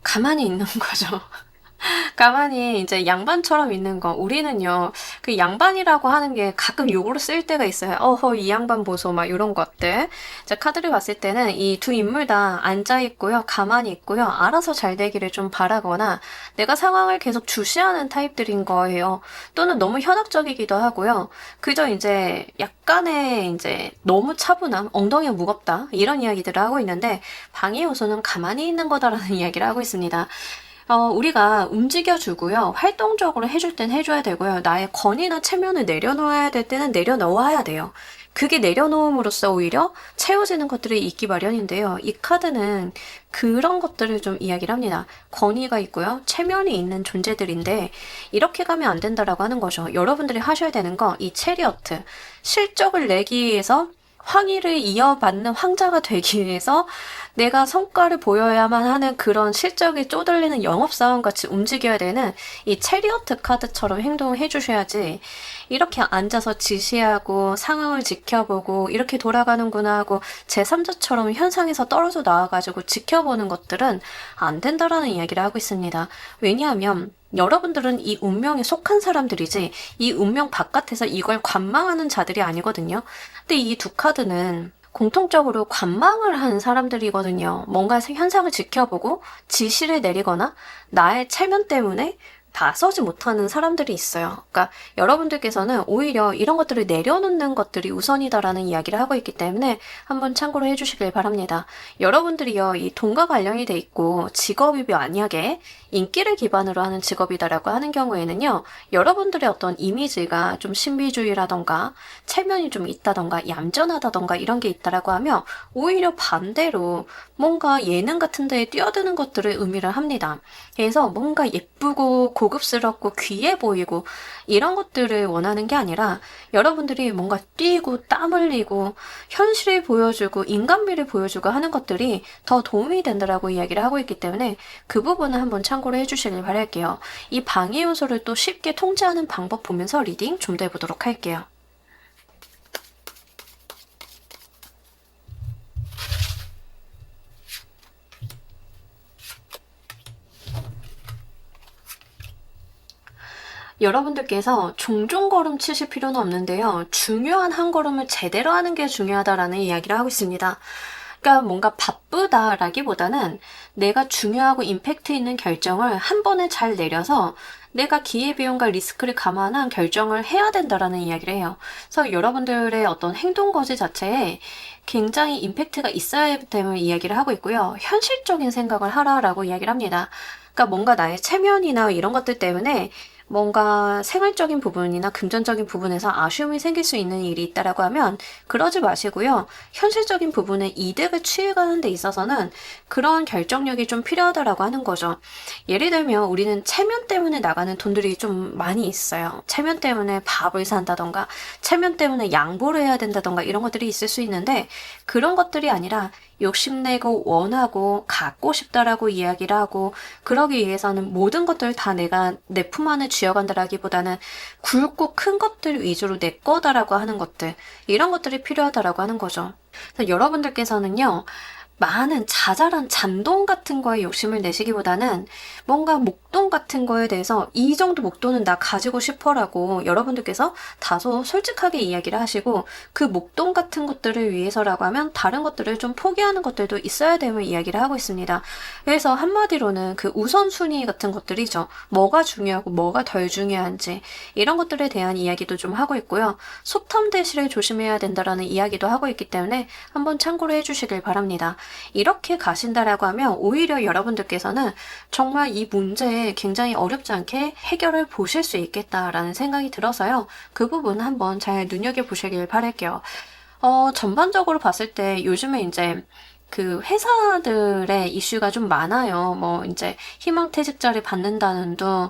가만히 있는 거죠. 가만히 이제 양반처럼 있는 거. 우리는요, 그 양반이라고 하는 게 가끔 욕으로 쓸 때가 있어요. 어허, 이 양반 보소, 막 이런 것들. 자, 카드를 봤을 때는 이 두 인물 다 앉아있고요, 가만히 있고요, 알아서 잘 되기를 좀 바라거나 내가 상황을 계속 주시하는 타입들인 거예요. 또는 너무 현학적이기도 하고요. 그저 이제 약간의 이제 너무 차분함, 엉덩이가 무겁다, 이런 이야기들을 하고 있는데 방해 요소는 가만히 있는 거다라는 이야기를 하고 있습니다. 우리가 움직여주고요. 활동적으로 해줄 땐 해줘야 되고요. 나의 권위나 체면을 내려놓아야 될 때는 내려놓아야 돼요. 그게 내려놓음으로써 오히려 채워지는 것들이 있기 마련인데요. 이 카드는 그런 것들을 좀 이야기를 합니다. 권위가 있고요. 체면이 있는 존재들인데 이렇게 가면 안 된다라고 하는 거죠. 여러분들이 하셔야 되는 거 이 체리어트. 실적을 내기 위해서 황위를 이어받는 황자가 되기 위해서 내가 성과를 보여야만 하는 그런 실적이 쪼들리는 영업사원 같이 움직여야 되는 이 체리어트 카드처럼 행동을 해주셔야지 이렇게 앉아서 지시하고 상황을 지켜보고 이렇게 돌아가는구나 하고 제3자처럼 현상에서 떨어져 나와가지고 지켜보는 것들은 안 된다라는 이야기를 하고 있습니다. 왜냐하면 여러분들은 이 운명에 속한 사람들이지 이 운명 바깥에서 이걸 관망하는 자들이 아니거든요. 근데 이 두 카드는 공통적으로 관망을 하는 사람들이거든요. 뭔가 현상을 지켜보고 지시를 내리거나 나의 체면 때문에 나서지 못하는 사람들이 있어요. 그러니까 여러분들께서는 오히려 이런 것들을 내려놓는 것들이 우선이다라는 이야기를 하고 있기 때문에 한번 참고로 해주시길 바랍니다. 여러분들이요, 이 돈과 관련이 돼 있고 직업이 만약에 인기를 기반으로 하는 직업이다라고 하는 경우에는요, 여러분들의 어떤 이미지가 좀 신비주의라던가 체면이 좀 있다던가 얌전하다던가 이런 게 있다라고 하면 오히려 반대로 뭔가 예능 같은 데에 뛰어드는 것들을 의미를 합니다. 그래서 뭔가 예쁘고 고급스럽고 귀해 보이고 이런 것들을 원하는 게 아니라 여러분들이 뭔가 뛰고 땀 흘리고 현실을 보여주고 인간미를 보여주고 하는 것들이 더 도움이 된다라고 이야기를 하고 있기 때문에 그 부분은 한번 참고로 해주시길 바랄게요. 이 방해 요소를 또 쉽게 통제하는 방법 보면서 리딩 좀 더 해보도록 할게요. 여러분들께서 종종 걸음 치실 필요는 없는데요. 중요한 한 걸음을 제대로 하는 게 중요하다라는 이야기를 하고 있습니다. 그러니까 뭔가 바쁘다라기보다는 내가 중요하고 임팩트 있는 결정을 한 번에 잘 내려서 내가 기회비용과 리스크를 감안한 결정을 해야 된다라는 이야기를 해요. 그래서 여러분들의 어떤 행동 거지 자체에 굉장히 임팩트가 있어야 되는 이야기를 하고 있고요. 현실적인 생각을 하라라고 이야기를 합니다. 그러니까 뭔가 나의 체면이나 이런 것들 때문에 뭔가 생활적인 부분이나 금전적인 부분에서 아쉬움이 생길 수 있는 일이 있다라고 하면 그러지 마시고요. 현실적인 부분에 이득을 취해가는 데 있어서는 그런 결정력이 좀 필요하다라고 하는 거죠. 예를 들면 우리는 체면 때문에 나가는 돈들이 좀 많이 있어요. 체면 때문에 밥을 산다던가 체면 때문에 양보를 해야 된다던가 이런 것들이 있을 수 있는데 그런 것들이 아니라 욕심내고 원하고 갖고 싶다라고 이야기를 하고 그러기 위해서는 모든 것들을 다 내가 내 품 안에 쥐어간다라기보다는 굵고 큰 것들 위주로 내 거다라고 하는 것들 이런 것들이 필요하다라고 하는 거죠. 그래서 여러분들께서는요. 많은 자잘한 잔돈 같은 거에 욕심을 내시기보다는 뭔가 목돈 같은 거에 대해서 이 정도 목돈은 나 가지고 싶어라고 여러분들께서 다소 솔직하게 이야기를 하시고 그 목돈 같은 것들을 위해서라고 하면 다른 것들을 좀 포기하는 것들도 있어야 되는 이야기를 하고 있습니다. 그래서 한마디로는 그 우선순위 같은 것들이죠. 뭐가 중요하고 뭐가 덜 중요한지 이런 것들에 대한 이야기도 좀 하고 있고요. 속탐 대시를 조심해야 된다라는 이야기도 하고 있기 때문에 한번 참고를 해주시길 바랍니다. 이렇게 가신다라고 하면 오히려 여러분들께서는 정말 이 문제에 굉장히 어렵지 않게 해결을 보실 수 있겠다라는 생각이 들어서요. 그 부분 한번 잘 눈여겨보시길 바랄게요. 전반적으로 봤을 때 요즘에 이제 그 회사들의 이슈가 좀 많아요. 뭐 이제 희망퇴직자를 받는다는 둥,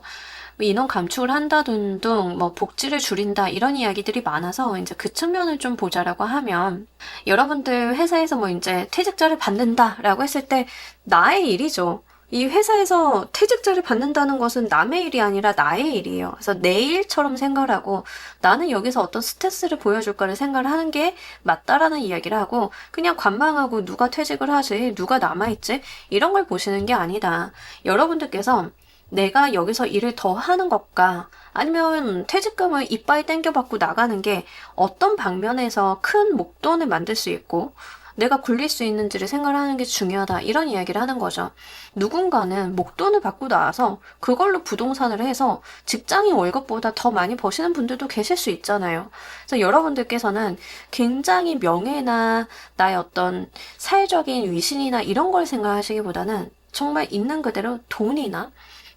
인원 감축을 한다는 둥, 뭐 복지를 줄인다 이런 이야기들이 많아서 이제 그 측면을 좀 보자라고 하면 여러분들 회사에서 뭐 이제 퇴직자를 받는다라고 했을 때 나의 일이죠. 이 회사에서 퇴직자를 받는다는 것은 남의 일이 아니라 나의 일이에요. 그래서 내 일처럼 생각을 하고 나는 여기서 어떤 스트레스를 보여줄까를 생각을 하는 게 맞다라는 이야기를 하고 그냥 관망하고 누가 퇴직을 하지 누가 남아있지 이런 걸 보시는 게 아니다. 여러분들께서 내가 여기서 일을 더 하는 것과 아니면 퇴직금을 이빠이 땡겨받고 나가는 게 어떤 방면에서 큰 목돈을 만들 수 있고 내가 굴릴 수 있는지를 생각하는 게 중요하다 이런 이야기를 하는 거죠. 누군가는 목돈을 받고 나와서 그걸로 부동산을 해서 직장인 월급보다 더 많이 버시는 분들도 계실 수 있잖아요. 그래서 여러분들께서는 굉장히 명예나 나의 어떤 사회적인 위신이나 이런 걸 생각하시기보다는 정말 있는 그대로 돈이나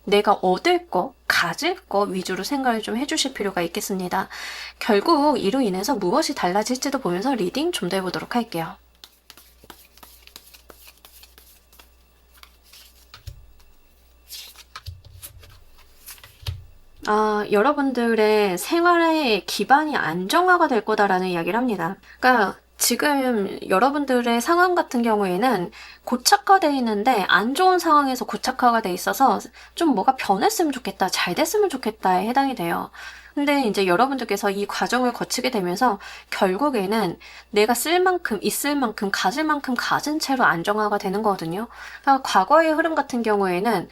내가 얻을 거, 가질 거 위주로 생각을 좀 해주실 필요가 있겠습니다. 결국 이로 인해서 무엇이 달라질지도 보면서 리딩 좀 더 해보도록 할게요. 여러분들의 생활의 기반이 안정화가 될 거다라는 이야기를 합니다. 그러니까 지금 여러분들의 상황 같은 경우에는 고착화되어 있는데 안 좋은 상황에서 고착화가 돼 있어서 좀 뭐가 변했으면 좋겠다, 잘 됐으면 좋겠다에 해당이 돼요. 근데 이제 여러분들께서 이 과정을 거치게 되면서 결국에는 내가 쓸 만큼, 있을 만큼, 가질 만큼 가진 채로 안정화가 되는 거거든요. 그러니까 과거의 흐름 같은 경우에는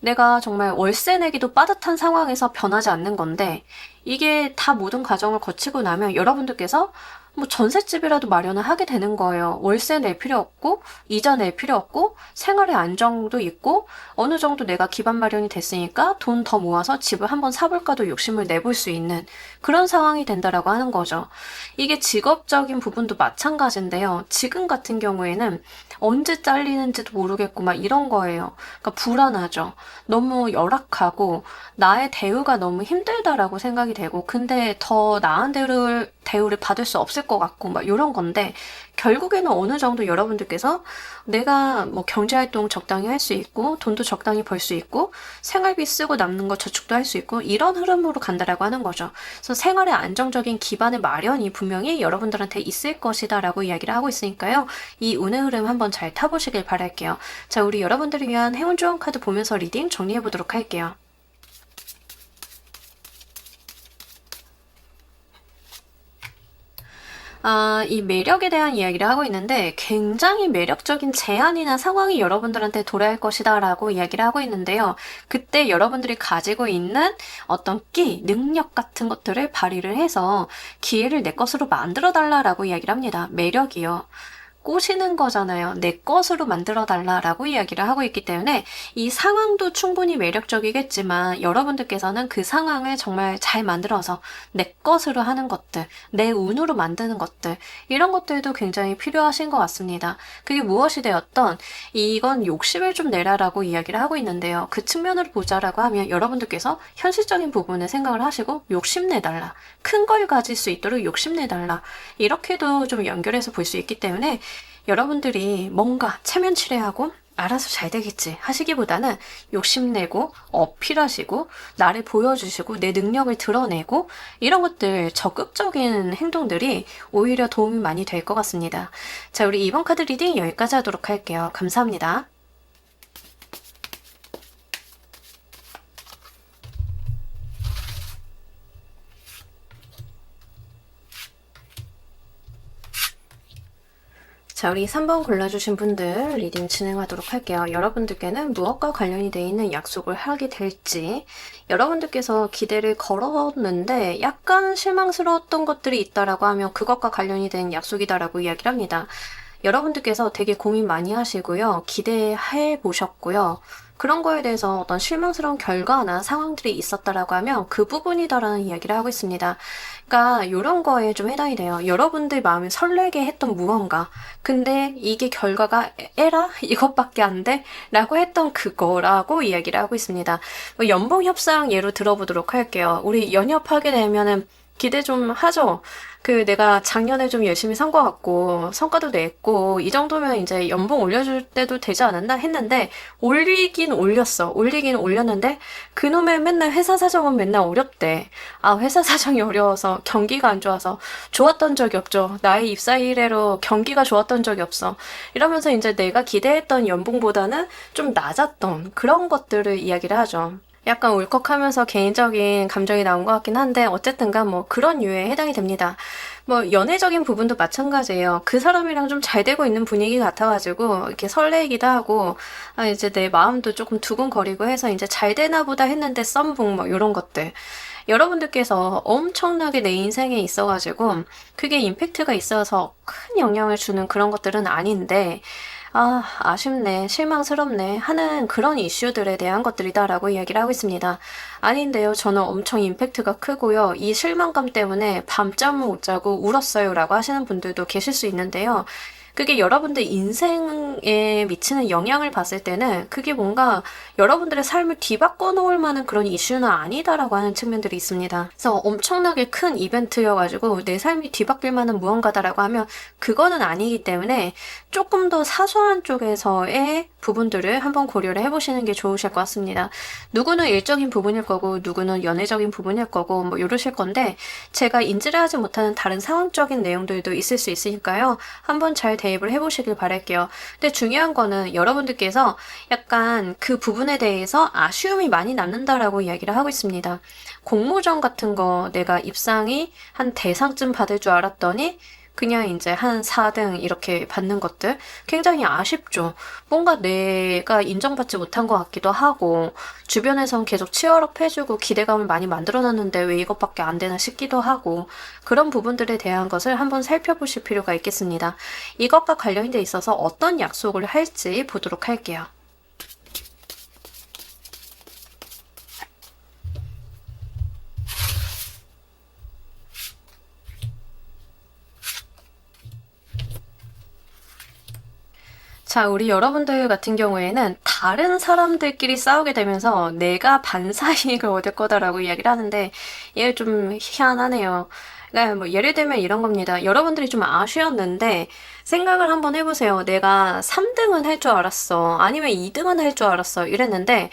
내가 정말 월세 내기도 빠듯한 상황에서 변하지 않는 건데 이게 다 모든 과정을 거치고 나면 여러분들께서 뭐 전셋집이라도 마련을 하게 되는 거예요. 월세 낼 필요 없고 이자 낼 필요 없고 생활의 안정도 있고 어느 정도 내가 기반 마련이 됐으니까 돈 더 모아서 집을 한번 사볼까도 욕심을 내볼 수 있는 그런 상황이 된다라고 하는 거죠. 이게 직업적인 부분도 마찬가지인데요. 지금 같은 경우에는 언제 잘리는지도 모르겠고 막 이런 거예요. 그러니까 불안하죠. 너무 열악하고 나의 대우가 너무 힘들다라고 생각이 되고 근데 더 나은 대우를 받을 수 없을 것 같고 막 이런 건데 결국에는 어느 정도 여러분들께서 내가 뭐 경제활동 적당히 할 수 있고 돈도 적당히 벌 수 있고 생활비 쓰고 남는 거 저축도 할 수 있고 이런 흐름으로 간다라고 하는 거죠. 그래서 생활의 안정적인 기반의 마련이 분명히 여러분들한테 있을 것이다 라고 이야기를 하고 있으니까요. 이 운의 흐름 한번 잘 타보시길 바랄게요. 자, 우리 여러분들을 위한 행운 조언 카드 보면서 리딩 정리해보도록 할게요. 이 매력에 대한 이야기를 하고 있는데 굉장히 매력적인 제안이나 상황이 여러분들한테 도래할 것이다 라고 이야기를 하고 있는데요. 그때 여러분들이 가지고 있는 어떤 끼, 능력 같은 것들을 발휘를 해서 기회를 내 것으로 만들어 달라라고 이야기를 합니다. 매력이요. 꼬시는 거잖아요. 내 것으로 만들어 달라라고 이야기를 하고 있기 때문에 이 상황도 충분히 매력적이겠지만 여러분들께서는 그 상황을 정말 잘 만들어서 내 것으로 하는 것들, 내 운으로 만드는 것들, 이런 것들도 굉장히 필요하신 것 같습니다. 그게 무엇이 되었던 이건 욕심을 좀 내라라고 이야기를 하고 있는데요. 그 측면으로 보자라고 하면 여러분들께서 현실적인 부분을 생각을 하시고 욕심내달라. 큰 걸 가질 수 있도록 욕심내달라. 이렇게도 좀 연결해서 볼 수 있기 때문에 여러분들이 뭔가 체면치레하고 알아서 잘 되겠지 하시기보다는 욕심내고 어필하시고 나를 보여주시고 내 능력을 드러내고 이런 것들 적극적인 행동들이 오히려 도움이 많이 될 것 같습니다. 자, 우리 이번 카드 리딩 여기까지 하도록 할게요. 감사합니다. 자, 우리 3번 골라주신 분들 리딩 진행하도록 할게요. 여러분들께는 무엇과 관련이 되어 있는 약속을 하게 될지, 여러분들께서 기대를 걸었는데 약간 실망스러웠던 것들이 있다라고 하면 그것과 관련이 된 약속이다라고 이야기를 합니다. 여러분들께서 되게 고민 많이 하시고요. 기대해 보셨고요. 그런 거에 대해서 어떤 실망스러운 결과나 상황들이 있었다라고 하면 그 부분이다라는 이야기를 하고 있습니다. 그러니까 이런 거에 좀 해당이 돼요. 여러분들 마음을 설레게 했던 무언가. 근데 이게 결과가 에라? 이것밖에 안 돼? 라고 했던 그거라고 이야기를 하고 있습니다. 연봉 협상 예로 들어보도록 할게요. 우리 연협하게 되면은 기대 좀 하죠. 내가 작년에 좀 열심히 산 것 같고, 성과도 냈고, 이 정도면 이제 연봉 올려줄 때도 되지 않았나 했는데, 올리긴 올렸어. 올리긴 올렸는데, 그놈의 맨날 회사 사정은 맨날 어렵대. 회사 사정이 어려워서, 경기가 안 좋아서, 좋았던 적이 없죠. 나의 입사 이래로 경기가 좋았던 적이 없어. 이러면서 이제 내가 기대했던 연봉보다는 좀 낮았던 그런 것들을 이야기를 하죠. 약간 울컥하면서 개인적인 감정이 나온 것 같긴 한데 어쨌든간 뭐 그런 류에 해당이 됩니다. 뭐 연애적인 부분도 마찬가지예요. 그 사람이랑 좀 잘 되고 있는 분위기 같아가지고 이렇게 설레기도 하고 이제 내 마음도 조금 두근거리고 해서 이제 잘 되나 보다 했는데 썸붕 뭐 이런 것들. 여러분들께서 엄청나게 내 인생에 있어가지고 그게 임팩트가 있어서 큰 영향을 주는 그런 것들은 아닌데 아쉽네, 실망스럽네 하는 그런 이슈들에 대한 것들이다라고 이야기를 하고 있습니다. 아닌데요. 저는 엄청 임팩트가 크고요. 이 실망감 때문에 밤잠 못 자고 울었어요 라고 하시는 분들도 계실 수 있는데요. 그게 여러분들 인생에 미치는 영향을 봤을 때는 그게 뭔가 여러분들의 삶을 뒤바꿔 놓을 만한 그런 이슈는 아니다라고 하는 측면들이 있습니다. 그래서 엄청나게 큰 이벤트여가지고 내 삶이 뒤바뀔 만한 무언가다라고 하면 그거는 아니기 때문에 조금 더 사소한 쪽에서의 부분들을 한번 고려를 해보시는 게 좋으실 것 같습니다. 누구는 일적인 부분일 거고 누구는 연애적인 부분일 거고 뭐 이러실 건데 제가 인지를 하지 못하는 다른 상황적인 내용들도 있을 수 있으니까요. 한번 잘 대입을 해보시길 바랄게요. 근데 중요한 거는 여러분들께서 약간 그 부분에 대해서 아쉬움이 많이 남는다라고 이야기를 하고 있습니다. 공모전 같은 거 내가 입상이 한 대상쯤 받을 줄 알았더니 그냥 이제 한 4등 이렇게 받는 것들 굉장히 아쉽죠. 뭔가 내가 인정받지 못한 것 같기도 하고 주변에선 계속 치열업 해주고 기대감을 많이 만들어놨는데 왜 이것밖에 안 되나 싶기도 하고 그런 부분들에 대한 것을 한번 살펴보실 필요가 있겠습니다. 이것과 관련이 돼 있어서 어떤 약속을 할지 보도록 할게요. 자, 우리 여러분들 같은 경우에는 다른 사람들끼리 싸우게 되면서 내가 반사이익을 얻을 거다라고 이야기를 하는데 얘 좀 희한하네요. 그러니까 뭐 예를 들면 이런 겁니다. 여러분들이 좀 아쉬웠는데 생각을 한번 해보세요. 내가 3등은 할 줄 알았어. 아니면 2등은 할 줄 알았어. 이랬는데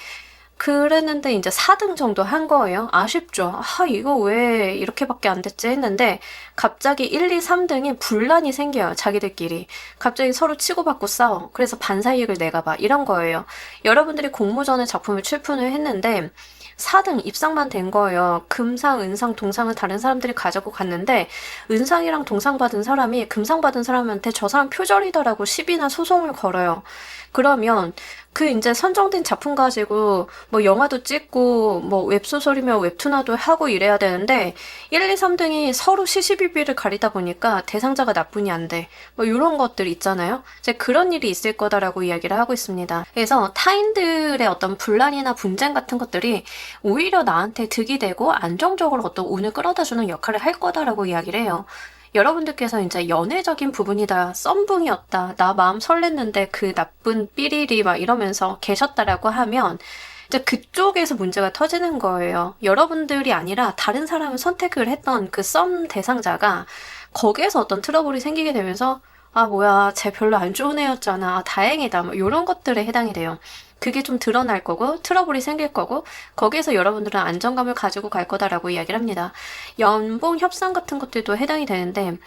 그랬는데 이제 4등 정도 한 거예요. 아쉽죠. 아, 이거 왜 이렇게밖에 안 됐지 했는데 갑자기 1, 2, 3등이 분란이 생겨요. 자기들끼리. 갑자기 서로 치고받고 싸워. 그래서 반사이익을 내가 봐. 이런 거예요. 여러분들이 공모전에 작품을 출품을 했는데 4등 입상만 된 거예요. 금상, 은상, 동상을 다른 사람들이 가지고 갔는데 은상이랑 동상 받은 사람이 금상 받은 사람한테 저 사람 표절이다라고 시비나 소송을 걸어요. 그러면 그 이제 선정된 작품 가지고 뭐 영화도 찍고 뭐 웹소설이면 웹툰화도 하고 이래야 되는데 1, 2, 3등이 서로 시시비비를 가리다 보니까 대상자가 나쁜이 안 돼. 뭐 이런 것들 있잖아요. 이제 그런 일이 있을 거다라고 이야기를 하고 있습니다. 그래서 타인들의 어떤 분란이나 분쟁 같은 것들이 오히려 나한테 득이 되고 안정적으로 어떤 운을 끌어다주는 역할을 할 거다라고 이야기를 해요. 여러분들께서 이제 연애적인 부분이다, 썸붕이었다, 나 마음 설렜는데 그 나쁜 삐리리 막 이러면서 계셨다라고 하면 이제 그쪽에서 문제가 터지는 거예요. 여러분들이 아니라 다른 사람을 선택을 했던 그 썸 대상자가 거기에서 어떤 트러블이 생기게 되면서 아, 뭐야, 쟤 별로 안 좋은 애였잖아. 아, 다행이다. 뭐 이런 것들에 해당이 돼요. 그게 좀 드러날 거고 트러블이 생길 거고 거기에서 여러분들은 안정감을 가지고 갈 거다라고 이야기를 합니다. 연봉 협상 같은 것들도 해당이 되는데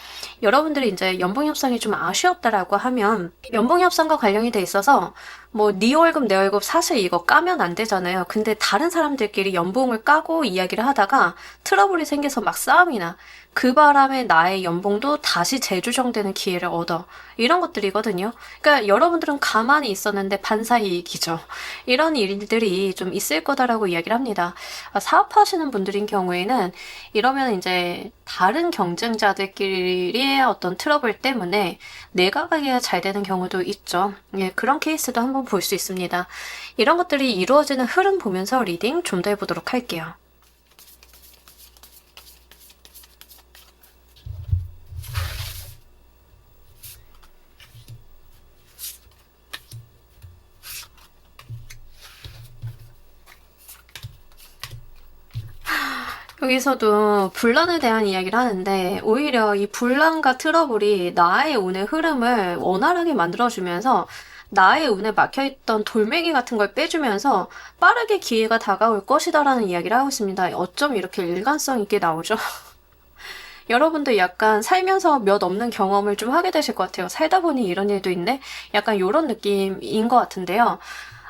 여러분들이 이제 연봉 협상이 좀 아쉬웠다라고 하면 연봉 협상과 관련이 돼 있어서 뭐 네 월급 내 월급 사실 이거 까면 안 되잖아요. 근데 다른 사람들끼리 연봉을 까고 이야기를 하다가 트러블이 생겨서 막 싸움이 나. 그 바람에 나의 연봉도 다시 재조정되는 기회를 얻어. 이런 것들이거든요. 그러니까 여러분들은 가만히 있었는데 반사이익이죠. 이런 일들이 좀 있을 거다라고 이야기를 합니다. 사업하시는 분들인 경우에는 이러면 이제 다른 경쟁자들끼리의 어떤 트러블 때문에 내가 가기가 잘 되는 경우도 있죠. 예, 그런 케이스도 한번 볼 수 있습니다. 이런 것들이 이루어지는 흐름 보면서 리딩 좀 더 해보도록 할게요. 여기서도 분란에 대한 이야기를 하는데 오히려 이 분란과 트러블이 나의 운의 흐름을 원활하게 만들어주면서 나의 운에 막혀있던 돌멩이 같은 걸 빼주면서 빠르게 기회가 다가올 것이다라는 이야기를 하고 있습니다. 어쩜 이렇게 일관성 있게 나오죠? 여러분도 약간 살면서 몇 없는 경험을 좀 하게 되실 것 같아요. 살다 보니 이런 일도 있네? 약간 이런 느낌인 것 같은데요.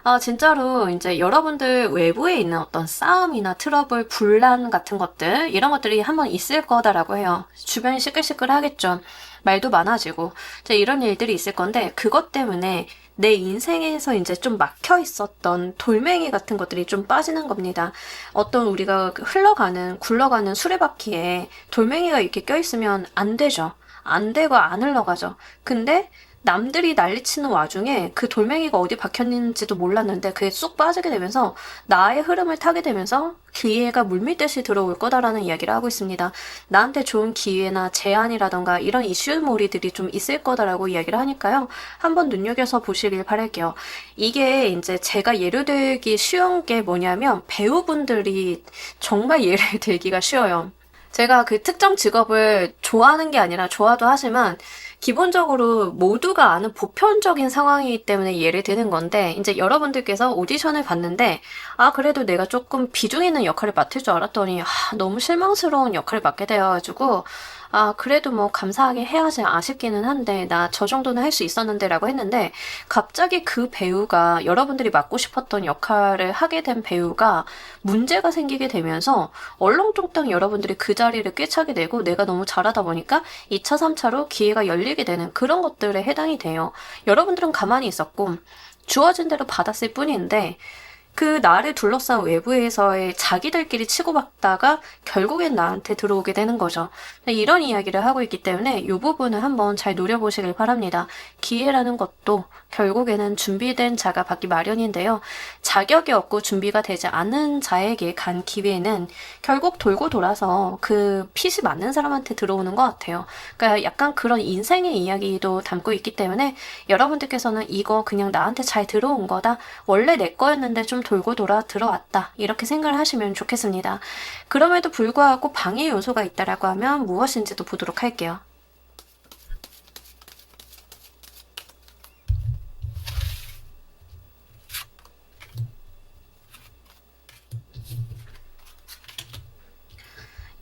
아, 진짜로 이제 여러분들 외부에 있는 어떤 싸움이나 트러블, 분란 같은 것들, 이런 것들이 한번 있을 거다라고 해요. 주변이 시끌시끌하겠죠. 말도 많아지고. 이제 이런 일들이 있을 건데, 그것 때문에 내 인생에서 이제 좀 막혀 있었던 돌멩이 같은 것들이 좀 빠지는 겁니다. 어떤 우리가 흘러가는, 굴러가는 수레바퀴에 돌멩이가 이렇게 껴있으면 안 되죠. 안 되고 안 흘러가죠. 근데 남들이 난리치는 와중에 그 돌멩이가 어디 박혔는지도 몰랐는데 그게 쑥 빠지게 되면서 나의 흐름을 타게 되면서 기회가 물밀듯이 들어올 거다라는 이야기를 하고 있습니다. 나한테 좋은 기회나 제안이라던가 이런 이슈몰이들이 좀 있을 거다라고 이야기를 하니까요. 한번 눈여겨서 보시길 바랄게요. 이게 이제 제가 예를 들기 쉬운 게 뭐냐면 배우분들이 정말 예를 들기가 쉬워요. 제가 그 특정 직업을 좋아하는 게 아니라 좋아도 하지만 기본적으로 모두가 아는 보편적인 상황이기 때문에 예를 드는 건데 이제 여러분들께서 오디션을 봤는데 아 그래도 내가 조금 비중 있는 역할을 맡을 줄 알았더니 너무 실망스러운 역할을 맡게 되어가지고 아 그래도 뭐 감사하게 해야지 아쉽기는 한데 나 저 정도는 할 수 있었는데 라고 했는데 갑자기 그 배우가 여러분들이 맡고 싶었던 역할을 하게 된 배우가 문제가 생기게 되면서 얼렁뚱땅 여러분들이 그 자리를 꿰차게 되고 내가 너무 잘하다 보니까 2차, 3차로 기회가 열리게 되는 그런 것들에 해당이 돼요. 여러분들은 가만히 있었고 주어진 대로 받았을 뿐인데 그 나를 둘러싼 외부에서의 자기들끼리 치고받다가 결국엔 나한테 들어오게 되는 거죠. 이런 이야기를 하고 있기 때문에 이 부분을 한번 잘 노려보시길 바랍니다. 기회라는 것도 결국에는 준비된 자가 받기 마련인데요. 자격이 없고 준비가 되지 않은 자에게 간 기회는 결국 돌고 돌아서 그 핏이 맞는 사람한테 들어오는 것 같아요. 그러니까 약간 그런 인생의 이야기도 담고 있기 때문에 여러분들께서는 이거 그냥 나한테 잘 들어온 거다. 원래 내 거였는데 좀 돌고 돌아 들어왔다. 이렇게 생각을 하시면 좋겠습니다. 그럼에도 불구하고 방해 요소가 있다라고 하면 무엇인지도 보도록 할게요.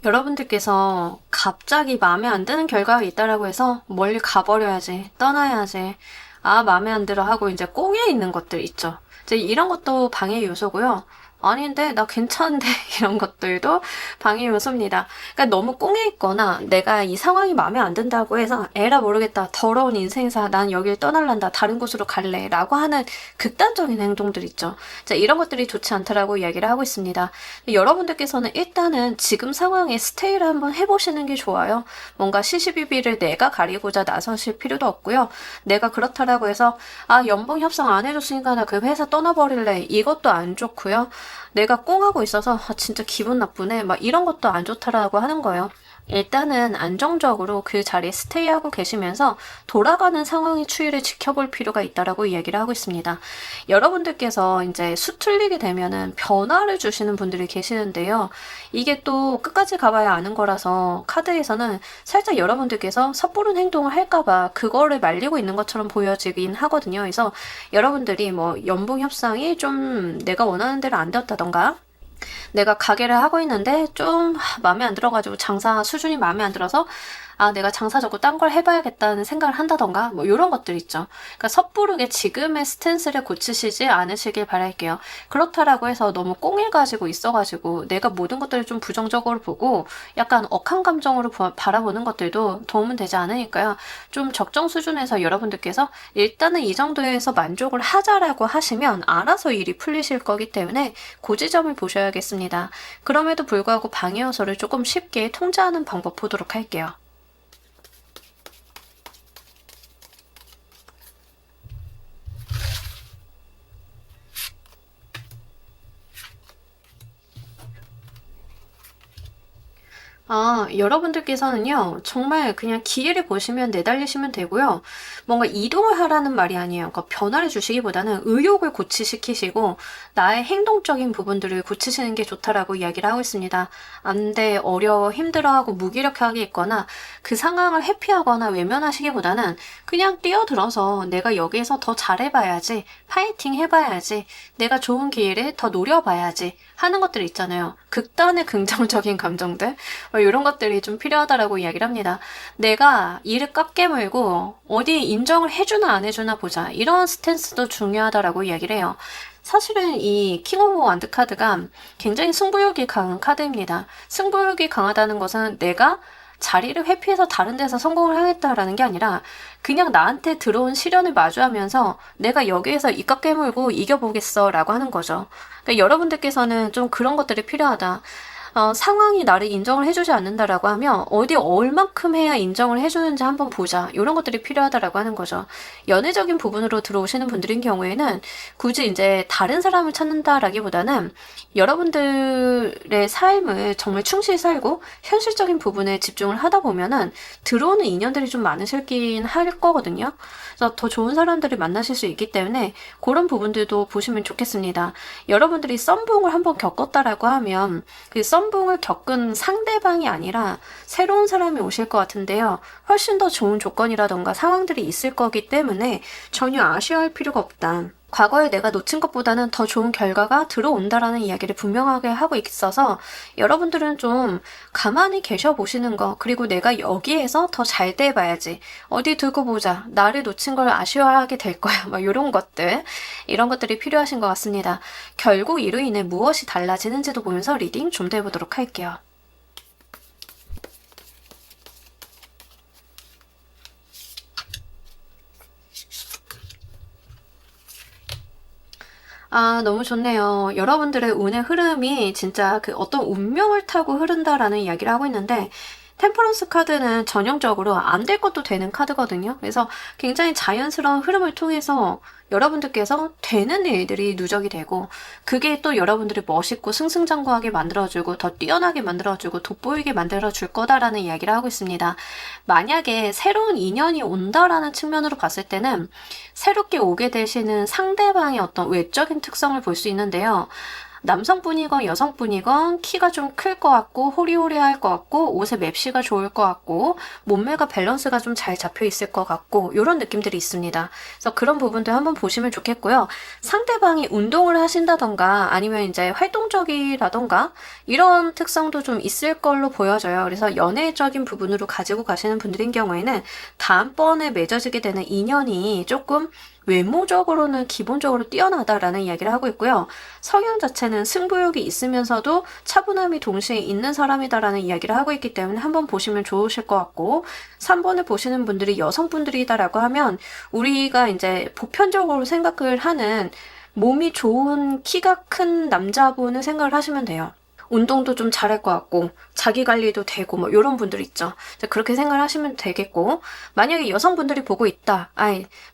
여러분들께서 갑자기 마음에 안 드는 결과가 있다라고 해서 멀리 가버려야지, 떠나야지, 아, 마음에 안 들어 하고 이제 꽁에 있는 것들 있죠. 이제 이런 것도 방해 요소고요. 아닌데, 나 괜찮은데, 이런 것들도 방해 요소입니다. 그러니까 너무 꽁에 있거나 내가 이 상황이 마음에 안 든다고 해서 에라 모르겠다, 더러운 인생사, 난 여길 떠날란다, 다른 곳으로 갈래 라고 하는 극단적인 행동들 있죠. 자, 이런 것들이 좋지 않다라고 이야기를 하고 있습니다. 여러분들께서는 일단은 지금 상황에 스테이를 한번 해보시는 게 좋아요. 뭔가 시시비비를 내가 가리고자 나서실 필요도 없고요. 내가 그렇다라고 해서 아, 연봉 협상 안 해줬으니까 나 그 회사 떠나버릴래, 이것도 안 좋고요. 내가 꽁하고 있어서 아, 진짜 기분 나쁘네, 막 이런 것도 안 좋다라고 하는 거예요. 일단은 안정적으로 그 자리에 스테이하고 계시면서 돌아가는 상황의 추이를 지켜볼 필요가 있다라고 이야기를 하고 있습니다. 여러분들께서 이제 수틀리게 되면은 변화를 주시는 분들이 계시는데요. 이게 또 끝까지 가봐야 아는 거라서 카드에서는 살짝 여러분들께서 섣부른 행동을 할까봐 그거를 말리고 있는 것처럼 보여지긴 하거든요. 그래서 여러분들이 뭐 연봉 협상이 좀 내가 원하는 대로 안 되었다던가, 내가 가게를 하고 있는데 좀 마음에 안 들어가지고 장사 수준이 마음에 안 들어서 아, 내가 장사 접고 딴 걸 해봐야겠다는 생각을 한다던가 뭐 이런 것들 있죠. 그러니까 섣부르게 지금의 스탠스를 고치시지 않으시길 바랄게요. 그렇다라고 해서 너무 꽁해가지고 있어가지고 내가 모든 것들을 좀 부정적으로 보고 약간 억한 감정으로 바라보는 것들도 도움은 되지 않으니까요. 좀 적정 수준에서 여러분들께서 일단은 이 정도에서 만족을 하자라고 하시면 알아서 일이 풀리실 거기 때문에 그 지점을 보셔야겠습니다. 그럼에도 불구하고 방해 요소를 조금 쉽게 통제하는 방법 보도록 할게요. 아, 여러분들께서는요, 정말 그냥 기회를 보시면 내달리시면 되고요. 뭔가 이동을 하라는 말이 아니에요. 그러니까 변화를 주시기보다는 의욕을 고취시키시고, 나의 행동적인 부분들을 고치시는 게 좋다라고 이야기를 하고 있습니다. 안 돼, 어려워, 힘들어하고 무기력하게 있거나, 그 상황을 회피하거나 외면하시기보다는 그냥 뛰어들어서 내가 여기에서 더 잘해봐야지, 파이팅 해봐야지, 내가 좋은 기회를 더 노려봐야지 하는 것들 있잖아요. 극단의 긍정적인 감정들. 이런 것들이 좀 필요하다라고 이야기를 합니다. 내가 이를 깎게 물고 어디 인정을 해주나 안 해주나 보자, 이런 스탠스도 중요하다라고 이야기를 해요. 사실은 이 킹 오브 완드 카드가 굉장히 승부욕이 강한 카드입니다. 승부욕이 강하다는 것은 내가 자리를 회피해서 다른 데서 성공을 하겠다라는 게 아니라 그냥 나한테 들어온 시련을 마주하면서 내가 여기에서 이깟 깨물고 이겨보겠어 라고 하는 거죠. 그러니까 여러분들께서는 좀 그런 것들이 필요하다. 상황이 나를 인정을 해주지 않는다라고 하면 어디 얼만큼 해야 인정을 해주는지 한번 보자, 이런 것들이 필요하다라고 하는 거죠. 연애적인 부분으로 들어오시는 분들인 경우에는 굳이 이제 다른 사람을 찾는다라기보다는 여러분들의 삶을 정말 충실히 살고 현실적인 부분에 집중을 하다 보면은 들어오는 인연들이 좀 많으실긴 할 거거든요. 그래서 더 좋은 사람들을 만나실 수 있기 때문에 그런 부분들도 보시면 좋겠습니다. 여러분들이 썸붕을 한번 겪었다라고 하면 그 썸붕을 겪은 상대방이 아니라 새로운 사람이 오실 것 같은데요. 훨씬 더 좋은 조건이라던가 상황들이 있을 거기 때문에 전혀 아쉬워할 필요가 없다. 과거에 내가 놓친 것보다는 더 좋은 결과가 들어온다라는 이야기를 분명하게 하고 있어서 여러분들은 좀 가만히 계셔 보시는 거, 그리고 내가 여기에서 더 잘 돼봐야지, 어디 두고 보자, 나를 놓친 걸 아쉬워하게 될 거야, 막 이런 것들, 이런 것들이 필요하신 것 같습니다. 결국 이로 인해 무엇이 달라지는지도 보면서 리딩 좀 더 해보도록 할게요. 아, 너무 좋네요. 여러분들의 운의 흐름이 진짜 그 어떤 운명을 타고 흐른다라는 이야기를 하고 있는데, 템퍼런스 카드는 전형적으로 안 될 것도 되는 카드거든요. 그래서 굉장히 자연스러운 흐름을 통해서 여러분들께서 되는 일들이 누적이 되고, 그게 또 여러분들이 멋있고 승승장구하게 만들어주고 더 뛰어나게 만들어주고 돋보이게 만들어줄 거다라는 이야기를 하고 있습니다. 만약에 새로운 인연이 온다라는 측면으로 봤을 때는 새롭게 오게 되시는 상대방의 어떤 외적인 특성을 볼 수 있는데요. 남성분이건 여성분이건 키가 좀 클 것 같고 호리호리할 것 같고 옷의 맵시가 좋을 것 같고 몸매가 밸런스가 좀 잘 잡혀 있을 것 같고 이런 느낌들이 있습니다. 그래서 그런 부분들 한번 보시면 좋겠고요. 상대방이 운동을 하신다던가 아니면 이제 활동적이라던가 이런 특성도 좀 있을 걸로 보여져요. 그래서 연애적인 부분으로 가지고 가시는 분들인 경우에는 다음번에 맺어지게 되는 인연이 조금 외모적으로는 기본적으로 뛰어나다라는 이야기를 하고 있고요. 성향 자체는 승부욕이 있으면서도 차분함이 동시에 있는 사람이다라는 이야기를 하고 있기 때문에 한번 보시면 좋으실 것 같고 3번을 보시는 분들이 여성분들이다라고 하면 우리가 이제 보편적으로 생각을 하는 몸이 좋은 키가 큰 남자분을 생각을 하시면 돼요. 운동도 좀 잘할 것 같고 자기 관리도 되고 뭐 이런 분들 있죠. 그렇게 생각을 하시면 되겠고 만약에 여성분들이 보고 있다.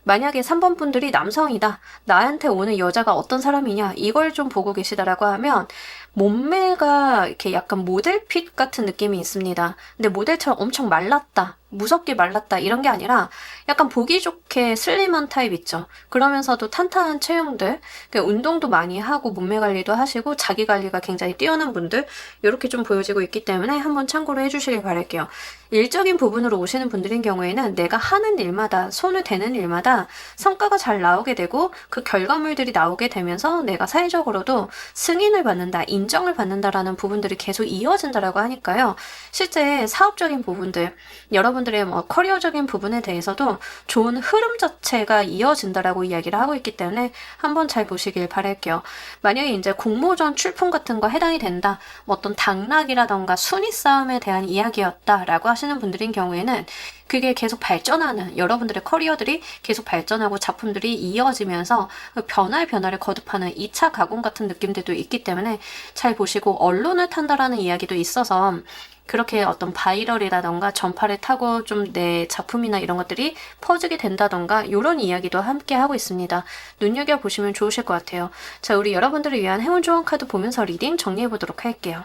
만약에 3번 분들이 남성이다. 나한테 오는 여자가 어떤 사람이냐 이걸 좀 보고 계시다라고 하면 몸매가 이렇게 약간 모델핏 같은 느낌이 있습니다. 근데 모델처럼 엄청 말랐다. 무섭게 말랐다 이런 게 아니라 약간 보기 좋게 슬림한 타입 있죠. 그러면서도 탄탄한 체형들, 운동도 많이 하고 몸매 관리도 하시고 자기 관리가 굉장히 뛰어난 분들 이렇게 좀 보여지고 있기 때문에 한번 참고로 해주시길 바랄게요. 일적인 부분으로 오시는 분들인 경우에는 내가 하는 일마다 손을 대는 일마다 성과가 잘 나오게 되고 그 결과물들이 나오게 되면서 내가 사회적으로도 승인을 받는다, 인정을 받는다라는 부분들이 계속 이어진다라고 하니까요. 실제 사업적인 부분들, 여러분들의 뭐 커리어적인 부분에 대해서도 좋은 흐름 자체가 이어진다라고 이야기를 하고 있기 때문에 한번 잘 보시길 바랄게요. 만약에 이제 공모전 출품 같은 거 해당이 된다, 뭐 어떤 당락이라던가 순위 싸움에 대한 이야기였다라고 하시는 분들인 경우에는 그게 계속 발전하는 여러분들의 커리어들이 계속 발전하고 작품들이 이어지면서 변화를 거듭하는 2차 가공 같은 느낌들도 있기 때문에 잘 보시고 언론을 탄다라는 이야기도 있어서 그렇게 어떤 바이럴이라던가 전파를 타고 좀 내 작품이나 이런 것들이 퍼지게 된다던가 이런 이야기도 함께 하고 있습니다. 눈여겨보시면 좋으실 것 같아요. 자, 우리 여러분들을 위한 행운 조언 카드 보면서 리딩 정리해보도록 할게요.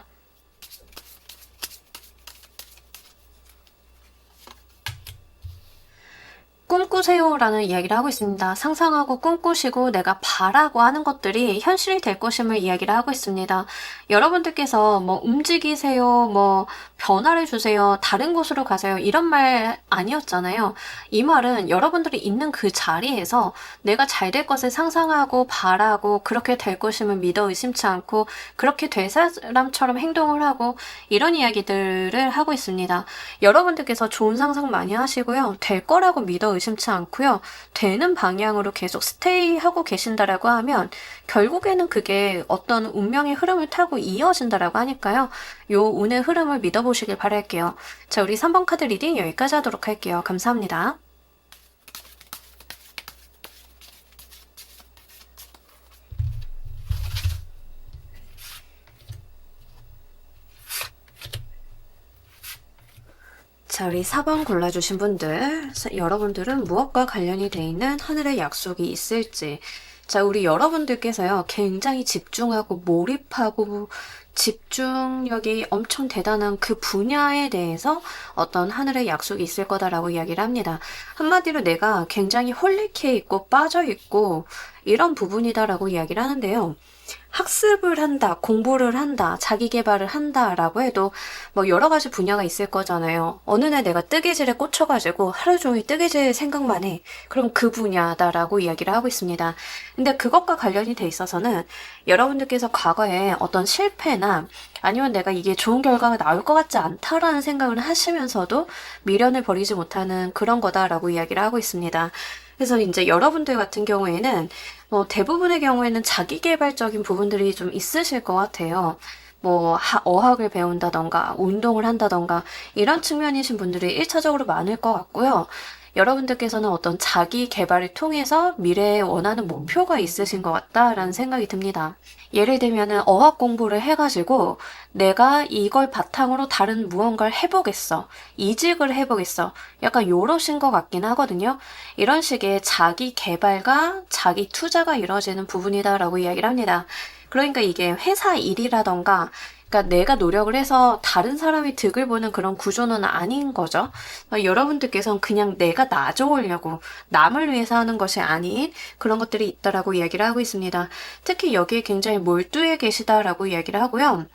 꿈꾸세요라는 이야기를 하고 있습니다. 상상하고 꿈꾸시고 내가 바라고 하는 것들이 현실이 될 것임을 이야기를 하고 있습니다. 여러분들께서 뭐 움직이세요, 뭐 변화를 주세요, 다른 곳으로 가세요 이런 말 아니었잖아요. 이 말은 여러분들이 있는 그 자리에서 내가 잘 될 것을 상상하고 바라고 그렇게 될 것임을 믿어 의심치 않고 그렇게 될 사람처럼 행동을 하고 이런 이야기들을 하고 있습니다. 여러분들께서 좋은 상상 많이 하시고요. 될 거라고 믿어 의심치 않고요. 되는 방향으로 계속 스테이하고 계신다라고 하면 결국에는 그게 어떤 운명의 흐름을 타고 이어진다라고 하니까요. 요 운의 흐름을 믿어보시길 바랄게요. 자, 우리 3번 카드 리딩 여기까지 하도록 할게요. 감사합니다. 자, 우리 4번 골라주신 분들, 여러분들은 무엇과 관련이 돼 있는 하늘의 약속이 있을지. 자, 우리 여러분들께서요, 굉장히 집중하고 몰입하고 집중력이 엄청 대단한 그 분야에 대해서 어떤 하늘의 약속이 있을 거다라고 이야기를 합니다. 한마디로 내가 굉장히 홀릭해 있고 빠져 있고 이런 부분이다라고 이야기를 하는데요. 학습을 한다, 공부를 한다, 자기 개발을 한다라고 해도 뭐 여러 가지 분야가 있을 거잖아요. 어느 날 내가 뜨개질에 꽂혀가지고 하루 종일 뜨개질 생각만 해. 그럼 그 분야다라고 이야기를 하고 있습니다. 근데 그것과 관련이 돼 있어서는 여러분들께서 과거에 어떤 실패나 아니면 내가 이게 좋은 결과가 나올 것 같지 않다라는 생각을 하시면서도 미련을 버리지 못하는 그런 거다라고 이야기를 하고 있습니다. 그래서 이제 여러분들 같은 경우에는 대부분의 경우에는 자기 개발적인 부분들이 좀 있으실 것 같아요. 뭐 어학을 배운다던가 운동을 한다던가 이런 측면이신 분들이 1차적으로 많을 것 같고요. 여러분들께서는 어떤 자기 개발을 통해서 미래에 원하는 목표가 있으신 것 같다라는 생각이 듭니다. 예를 들면은 어학 공부를 해가지고 내가 이걸 바탕으로 다른 무언가를 해보겠어. 이직을 해보겠어. 약간 요러신 것 같긴 하거든요. 이런 식의 자기 개발과 자기 투자가 이루어지는 부분이다라고 이야기를 합니다. 그러니까 이게 회사 일이라던가 그러니까 내가 노력을 해서 다른 사람이 득을 보는 그런 구조는 아닌 거죠. 여러분들께서는 그냥 내가 나 좋으려고 남을 위해서 하는 것이 아닌 그런 것들이 있다라고 이야기를 하고 있습니다. 특히 여기에 굉장히 몰두해 계시다라고 이야기를 하고요.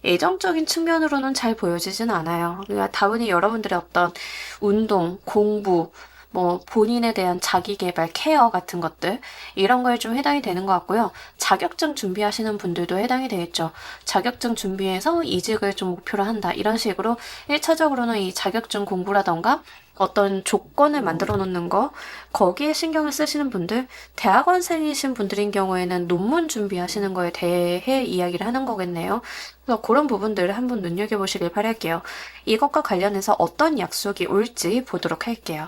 애정적인 측면으로는 잘 보여지진 않아요. 그러니까 다분히 여러분들의 어떤 운동, 공부, 뭐 본인에 대한 자기 개발, 케어 같은 것들 이런 거에 좀 해당이 되는 것 같고요. 자격증 준비하시는 분들도 해당이 되겠죠. 자격증 준비해서 이직을 좀 목표로 한다. 이런 식으로 1차적으로는 이 자격증 공부라던가 어떤 조건을 만들어 놓는 거 거기에 신경을 쓰시는 분들, 대학원생이신 분들인 경우에는 논문 준비하시는 거에 대해 이야기를 하는 거겠네요. 그래서 그런 부분들을 한번 눈여겨보시길 바랄게요. 이것과 관련해서 어떤 약속이 올지 보도록 할게요.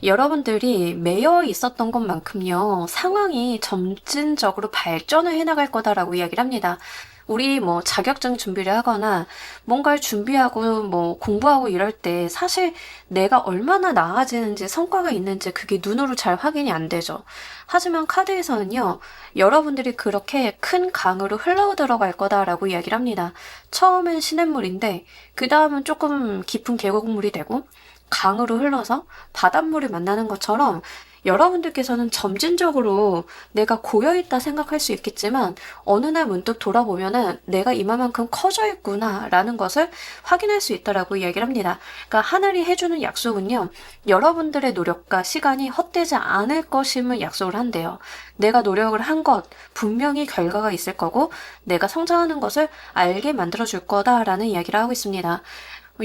여러분들이 매여 있었던 것만큼요, 상황이 점진적으로 발전을 해나갈 거다라고 이야기를 합니다. 우리 뭐 자격증 준비를 하거나 뭔가를 준비하고 뭐 공부하고 이럴 때 사실 내가 얼마나 나아지는지 성과가 있는지 그게 눈으로 잘 확인이 안 되죠. 하지만 카드에서는요, 여러분들이 그렇게 큰 강으로 흘러 들어갈 거다라고 이야기를 합니다. 처음엔 시냇물인데 그 다음은 조금 깊은 계곡물이 되고 강으로 흘러서 바닷물을 만나는 것처럼 여러분들께서는 점진적으로 내가 고여있다 생각할 수 있겠지만 어느 날 문득 돌아보면은 내가 이만큼 커져 있구나 라는 것을 확인할 수 있다라고 이야기를 합니다. 그러니까 하늘이 해주는 약속은요, 여러분들의 노력과 시간이 헛되지 않을 것임을 약속을 한대요. 내가 노력을 한 것 분명히 결과가 있을 거고 내가 성장하는 것을 알게 만들어줄 거다라는 이야기를 하고 있습니다.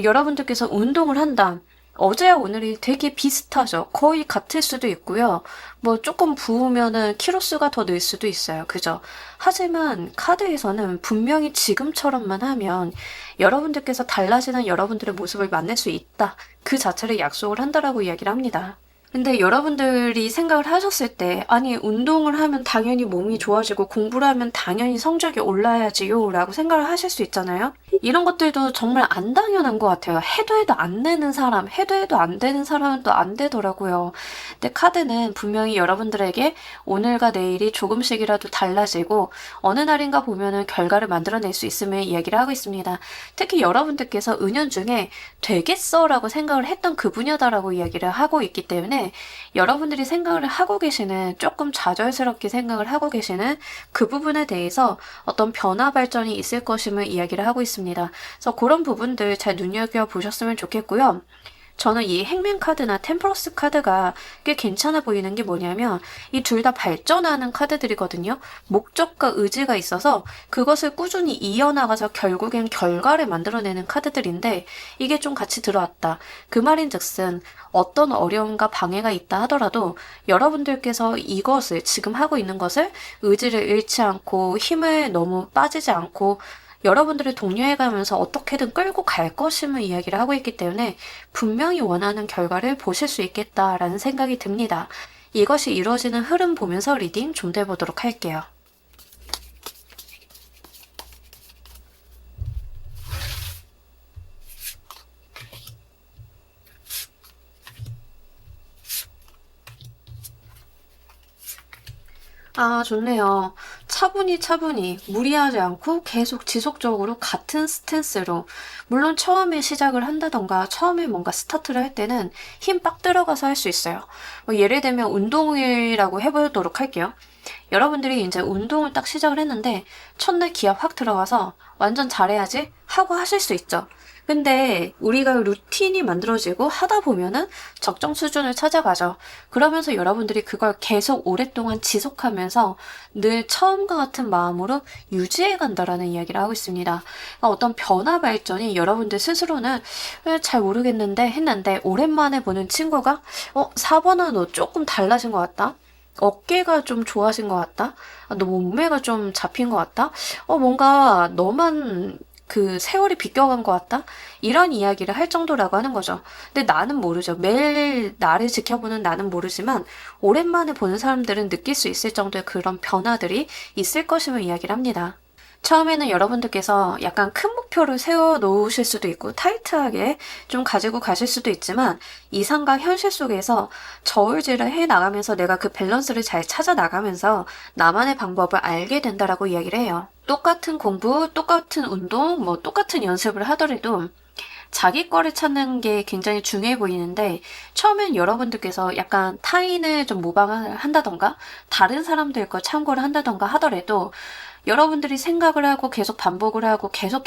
여러분들께서 운동을 한다. 어제와 오늘이 되게 비슷하죠. 거의 같을 수도 있고요. 뭐 조금 부으면은 키로수가 더 늘 수도 있어요. 그죠? 하지만 카드에서는 분명히 지금처럼만 하면 여러분들께서 달라지는 여러분들의 모습을 만날 수 있다. 그 자체를 약속을 한다라고 이야기를 합니다. 근데 여러분들이 생각을 하셨을 때, 아니, 운동을 하면 당연히 몸이 좋아지고 공부를 하면 당연히 성적이 올라야지요 라고 생각을 하실 수 있잖아요. 이런 것들도 정말 안 당연한 것 같아요. 해도 안 되는 사람, 해도 안 되는 사람은 또 안 되더라고요. 근데 카드는 분명히 여러분들에게 오늘과 내일이 조금씩이라도 달라지고 어느 날인가 보면은 결과를 만들어낼 수 있음을 이야기를 하고 있습니다. 특히 여러분들께서 은연중에 되겠어 라고 생각을 했던 그 분야다라고 이야기를 하고 있기 때문에 여러분들이 생각을 하고 계시는, 조금 좌절스럽게 생각을 하고 계시는 그 부분에 대해서 어떤 변화 발전이 있을 것임을 이야기를 하고 있습니다. 그래서 그런 부분들 잘 눈여겨보셨으면 좋겠고요. 저는 이 행맨 카드나 템퍼러스 카드가 꽤 괜찮아 보이는 게 뭐냐면 이 둘 다 발전하는 카드들이거든요. 목적과 의지가 있어서 그것을 꾸준히 이어나가서 결국엔 결과를 만들어내는 카드들인데 이게 좀 같이 들어왔다. 그 말인즉슨 어떤 어려움과 방해가 있다 하더라도 여러분들께서 이것을 지금 하고 있는 것을 의지를 잃지 않고 힘을 너무 빠지지 않고 여러분들을 독려해가면서 어떻게든 끌고 갈 것임을 이야기를 하고 있기 때문에 분명히 원하는 결과를 보실 수 있겠다라는 생각이 듭니다. 이것이 이루어지는 흐름 보면서 리딩 좀 더 해보도록 할게요. 아, 좋네요. 차분히 무리하지 않고 계속 지속적으로 같은 스탠스로, 물론 처음에 시작을 한다던가 처음에 뭔가 스타트를 할 때는 힘 빡 들어가서 할 수 있어요. 뭐 예를 들면 운동이라고 해보도록 할게요. 여러분들이 이제 운동을 딱 시작을 했는데 첫날 기합 확 들어가서 완전 잘해야지 하고 하실 수 있죠. 근데 우리가 루틴이 만들어지고 하다 보면은 적정 수준을 찾아가죠. 그러면서 여러분들이 그걸 계속 오랫동안 지속하면서 늘 처음과 같은 마음으로 유지해 간다라는 이야기를 하고 있습니다. 그러니까 어떤 변화 발전이 여러분들 스스로는 잘 모르겠는데 했는데 오랜만에 보는 친구가 4번아 너 조금 달라진 것 같다. 어깨가 좀 좋아진 것 같다. 너 몸매가 좀 잡힌 것 같다. 뭔가 너만 그 세월이 비껴간 것 같다? 이런 이야기를 할 정도라고 하는 거죠. 근데 나는 모르죠. 매일 나를 지켜보는 나는 모르지만 오랜만에 보는 사람들은 느낄 수 있을 정도의 그런 변화들이 있을 것임을 이야기를 합니다. 처음에는 여러분들께서 약간 큰 목표를 세워 놓으실 수도 있고 타이트하게 좀 가지고 가실 수도 있지만 이상과 현실 속에서 저울질을 해 나가면서 내가 그 밸런스를 잘 찾아 나가면서 나만의 방법을 알게 된다라고 이야기를 해요. 똑같은 공부, 똑같은 운동, 뭐 똑같은 연습을 하더라도 자기 거를 찾는 게 굉장히 중요해 보이는데 처음엔 여러분들께서 약간 타인을 좀 모방을 한다던가 다른 사람들 거 참고를 한다던가 하더라도 여러분들이 생각을 하고 계속 반복을 하고 계속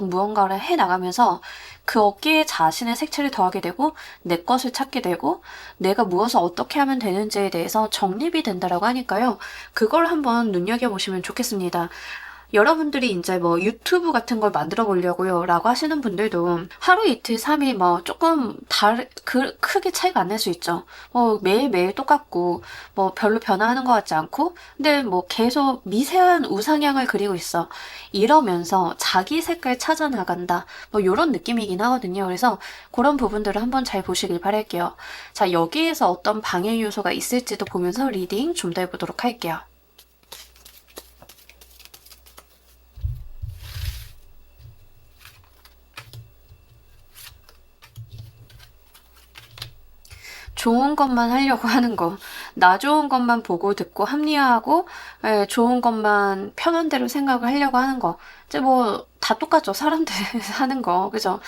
무언가를 해 나가면서 그 어깨에 자신의 색채를 더하게 되고 내 것을 찾게 되고 내가 무엇을 어떻게 하면 되는지에 대해서 정립이 된다라고 하니까요. 그걸 한번 눈여겨보시면 좋겠습니다. 여러분들이 이제 뭐 유튜브 같은 걸 만들어 보려고요 라고 하시는 분들도 하루 이틀 3일 뭐 조금 크게 차이가 안 날 수 있죠. 뭐 매일매일 똑같고 뭐 별로 변화하는 것 같지 않고 근데 뭐 계속 미세한 우상향을 그리고 있어. 이러면서 자기 색깔 찾아 나간다. 뭐 요런 느낌이긴 하거든요. 그래서 그런 부분들을 한번 잘 보시길 바랄게요. 자, 여기에서 어떤 방해 요소가 있을지도 보면서 리딩 좀 더 해보도록 할게요. 좋은 것만 하려고 하는 거. 나 좋은 것만 보고 듣고 합리화하고, 좋은 것만 편한 대로 생각을 하려고 하는 거. 이제 뭐, 다 똑같죠. 사람들 하는 거. 그죠?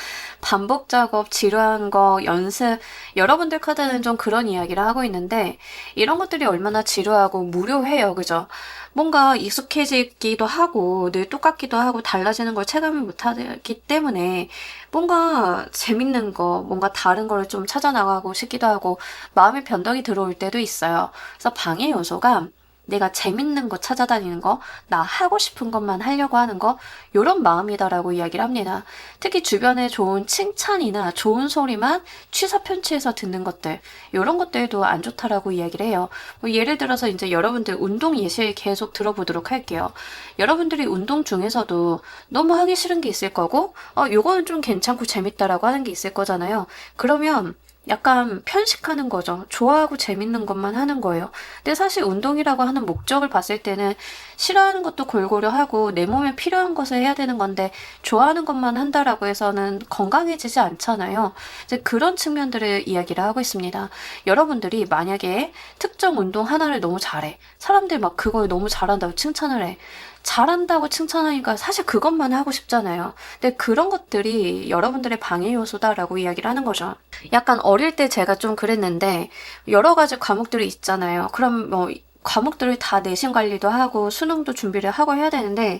반복 작업, 지루한 거, 연습. 여러분들 카드는 좀 그런 이야기를 하고 있는데, 이런 것들이 얼마나 지루하고 무료해요. 그죠? 뭔가 익숙해지기도 하고, 늘 똑같기도 하고, 달라지는 걸 체감을 못하기 때문에, 뭔가 재밌는 거, 뭔가 다른 거를 좀 찾아 나가고 싶기도 하고, 마음의 변덕이 들어올 때도 있어요. 그래서 방해 요소가 내가 재밌는 거 찾아다니는 거, 나 하고 싶은 것만 하려고 하는 거, 요런 마음이다라고 이야기를 합니다. 특히 주변에 좋은 칭찬이나 좋은 소리만 취사 편취해서 듣는 것들, 요런 것들도 안 좋다라고 이야기를 해요. 뭐 예를 들어서 이제 여러분들 운동 예시를 계속 들어보도록 할게요. 여러분들이 운동 중에서도 너무 하기 싫은 게 있을 거고, 요거는 좀 괜찮고 재밌다라고 하는 게 있을 거잖아요. 그러면 약간 편식하는 거죠. 좋아하고 재밌는 것만 하는 거예요. 근데 사실 운동이라고 하는 목적을 봤을 때는 싫어하는 것도 골고루 하고 내 몸에 필요한 것을 해야 되는 건데 좋아하는 것만 한다라고 해서는 건강해지지 않잖아요. 이제 그런 측면들을 이야기를 하고 있습니다. 여러분들이 만약에 특정 운동 하나를 너무 잘해. 사람들 막 그걸 너무 잘한다고 칭찬을 해. 잘한다고 칭찬하니까 사실 그것만 하고 싶잖아요. 근데 그런 것들이 여러분들의 방해 요소다라고 이야기를 하는 거죠. 약간 어릴 때 제가 좀 그랬는데 여러 가지 과목들이 있잖아요. 그럼 뭐 과목들을 다 내신 관리도 하고 수능도 준비를 하고 해야 되는데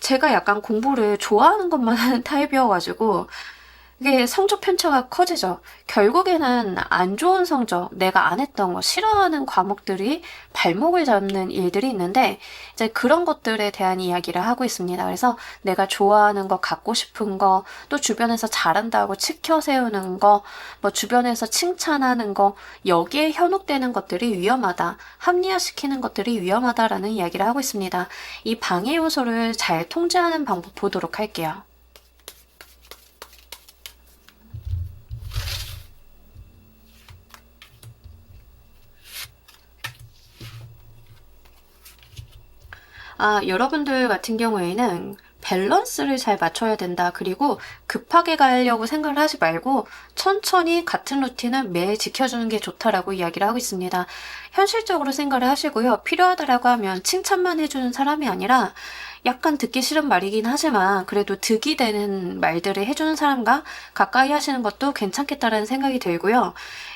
제가 약간 공부를 좋아하는 것만 하는 타입이어가지고 이게 성적 편차가 커지죠. 결국에는 안 좋은 성적, 내가 안 했던 거, 싫어하는 과목들이 발목을 잡는 일들이 있는데, 이제 그런 것들에 대한 이야기를 하고 있습니다. 그래서 내가 좋아하는 거, 갖고 싶은 거, 또 주변에서 잘한다고 치켜 세우는 거, 뭐 주변에서 칭찬하는 거, 여기에 현혹되는 것들이 위험하다. 합리화시키는 것들이 위험하다라는 이야기를 하고 있습니다. 이 방해 요소를 잘 통제하는 방법 보도록 할게요. 여러분들 같은 경우에는 밸런스를 잘 맞춰야 된다. 그리고 급하게 가려고 생각을 하지 말고 천천히 같은 루틴을 매일 지켜주는 게 좋다라고 이야기를 하고 있습니다. 현실적으로 생각을 하시고요. 필요하다라고 하면 칭찬만 해주는 사람이 아니라 약간 듣기 싫은 말이긴 하지만 그래도 득이 되는 말들을 해주는 사람과 가까이 하시는 것도 괜찮겠다라는 생각이 들고요.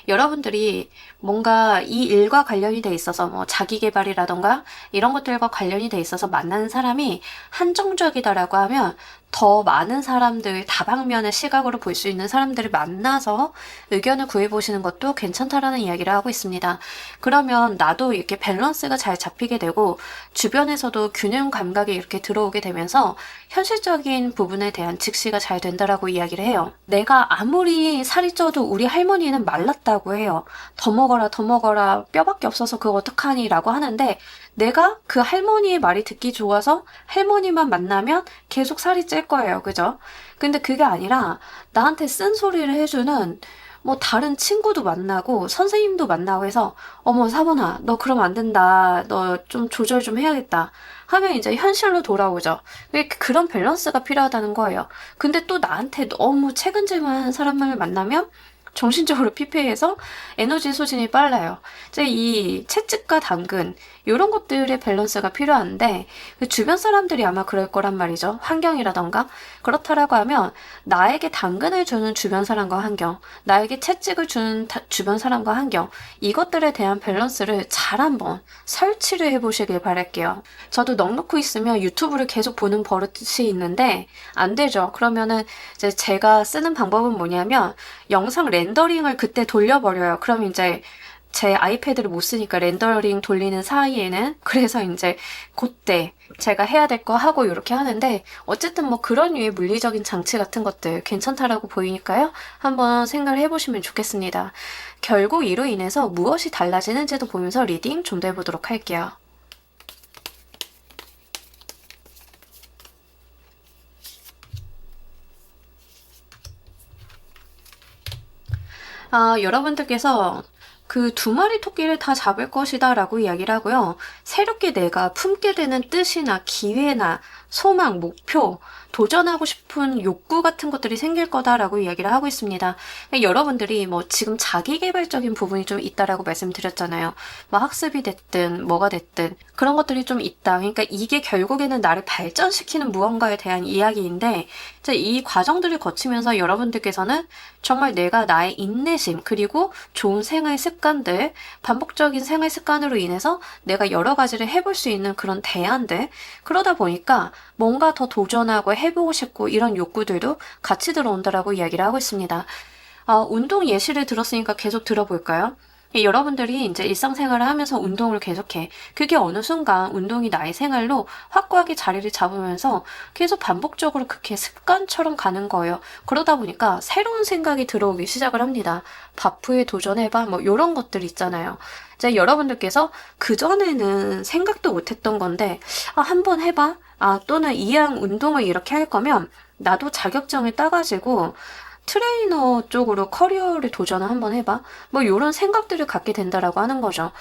여러분들이 뭔가 이 일과 관련이 돼 있어서 뭐 자기 개발이라던가 이런 것들과 관련이 돼 있어서 만나는 사람이 한정적이다라고 하면 더 많은 사람들, 다방면의 시각으로 볼 수 있는 사람들을 만나서 의견을 구해보시는 것도 괜찮다라는 이야기를 하고 있습니다. 그러면 나도 이렇게 밸런스가 잘 잡히게 되고 주변에서도 균형 감각이 이렇게 들어오게 되면서 현실적인 부분에 대한 직시가 잘 된다라고 이야기를 해요. 내가 아무리 살이 쪄도 우리 할머니는 말랐다고 해요. 더 먹어라, 더 먹어라, 뼈밖에 없어서 그거 어떡하니? 라고 하는데 내가 그 할머니의 말이 듣기 좋아서 할머니만 만나면 계속 살이 찔 거예요. 그죠? 근데 그게 아니라 나한테 쓴소리를 해주는 뭐 다른 친구도 만나고 선생님도 만나고 해서 어머 사본아 너 그럼 안 된다. 너 좀 조절 좀 해야겠다. 하면 이제 현실로 돌아오죠. 그런 밸런스가 필요하다는 거예요. 근데 또 나한테 너무 체근질만 사람을 만나면 정신적으로 피폐해서 에너지 소진이 빨라요. 이제 이 채찍과 당근 이런 것들의 밸런스가 필요한데 그 주변 사람들이 아마 그럴 거란 말이죠. 환경이라던가 그렇다라고 하면 나에게 당근을 주는 주변 사람과 환경, 나에게 채찍을 주는 주변 사람과 환경 이것들에 대한 밸런스를 잘 한번 설치를 해보시길 바랄게요. 저도 넋놓고 있으면 유튜브를 계속 보는 버릇이 있는데 안 되죠. 그러면은 이제 제가 쓰는 방법은 뭐냐면 영상 렌더링을 그때 돌려버려요. 그럼 이제 제 아이패드를 못 쓰니까 렌더링 돌리는 사이에는 그래서 이제 그때 제가 해야 될 거 하고 이렇게 하는데 어쨌든 뭐 그런 류의 물리적인 장치 같은 것들 괜찮다라고 보이니까요. 한번 생각을 해보시면 좋겠습니다. 결국 이로 인해서 무엇이 달라지는지도 보면서 리딩 좀 더 해보도록 할게요. 여러분들께서 그 두 마리 토끼를 다 잡을 것이다 라고 이야기를 하고요. 새롭게 내가 품게 되는 뜻이나 기회나 소망, 목표, 도전하고 싶은 욕구 같은 것들이 생길 거다라고 이야기를 하고 있습니다. 여러분들이 뭐 지금 자기계발적인 부분이 좀 있다라고 말씀드렸잖아요. 뭐 학습이 됐든 뭐가 됐든 그런 것들이 좀 있다. 그러니까 이게 결국에는 나를 발전시키는 무언가에 대한 이야기인데 이제 이 과정들을 거치면서 여러분들께서는 정말 내가 나의 인내심 그리고 좋은 생활 습관들, 반복적인 생활 습관으로 인해서 내가 여러 가지를 해볼 수 있는 그런 대안들 그러다 보니까 뭔가 더 도전하고 해보고 싶고 이런 욕구들도 같이 들어온다라고 이야기를 하고 있습니다. 운동 예시를 들었으니까 계속 들어볼까요? 여러분들이 이제 일상생활을 하면서 운동을 계속해. 그게 어느 순간 운동이 나의 생활로 확고하게 자리를 잡으면서 계속 반복적으로 그렇게 습관처럼 가는 거예요. 그러다 보니까 새로운 생각이 들어오기 시작을 합니다. 바프에 도전해봐 뭐 이런 것들 있잖아요. 이제 여러분들께서 그전에는 생각도 못했던 건데 한번 해봐. 또는 이왕 운동을 이렇게 할 거면 나도 자격증을 따가지고 트레이너 쪽으로 커리어를 도전을 한번 해봐. 뭐 이런 생각들을 갖게 된다라고 하는 거죠.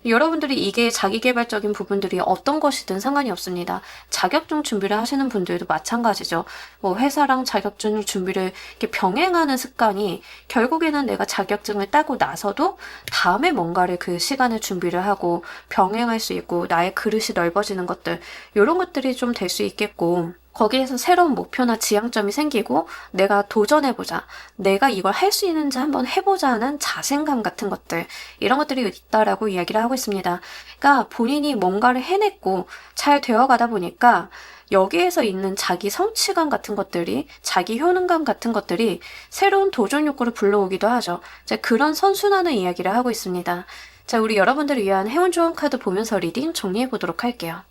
여러분들이 이게 자기계발적인 부분들이 어떤 것이든 상관이 없습니다. 자격증 준비를 하시는 분들도 마찬가지죠. 뭐 회사랑 자격증 준비를 이렇게 병행하는 습관이 결국에는 내가 자격증을 따고 나서도 다음에 뭔가를 그 시간에 준비를 하고 병행할 수 있고 나의 그릇이 넓어지는 것들 이런 것들이 좀 될 수 있겠고 거기에서 새로운 목표나 지향점이 생기고 내가 도전해보자. 내가 이걸 할 수 있는지 한번 해보자 하는 자신감 같은 것들 이런 것들이 있다라고 이야기를 하고 있습니다. 그러니까 본인이 뭔가를 해냈고 잘 되어가다 보니까 여기에서 있는 자기 성취감 같은 것들이 자기 효능감 같은 것들이 새로운 도전 욕구를 불러오기도 하죠. 이제 그런 선순환의 이야기를 하고 있습니다. 자, 우리 여러분들을 위한 행운 조언 카드 보면서 리딩 정리해보도록 할게요.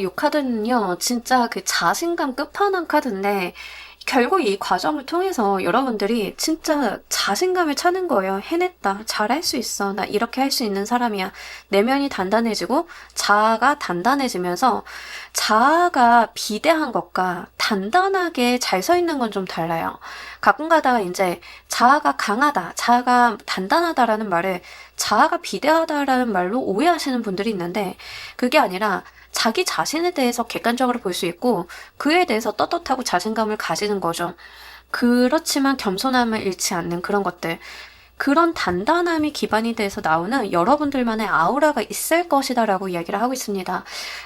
이 카드는요, 진짜 그 자신감 끝판왕 카드인데, 결국 이 과정을 통해서 여러분들이 진짜 자신감을 찾는 거예요. 해냈다. 잘할 수 있어. 나 이렇게 할 수 있는 사람이야. 내면이 단단해지고 자아가 단단해지면서 자아가 비대한 것과 단단하게 잘 서 있는 건 좀 달라요. 가끔 가다가 이제 자아가 강하다, 자아가 단단하다라는 말을 자아가 비대하다라는 말로 오해하시는 분들이 있는데 그게 아니라 자기 자신에 대해서 객관적으로 볼 수 있고 그에 대해서 떳떳하고 자신감을 가지는 거죠. 그렇지만 겸손함을 잃지 않는 그런 것들. 그런 단단함이 기반이 돼서 나오는 여러분들만의 아우라가 있을 것이다 라고 이야기를 하고 있습니다.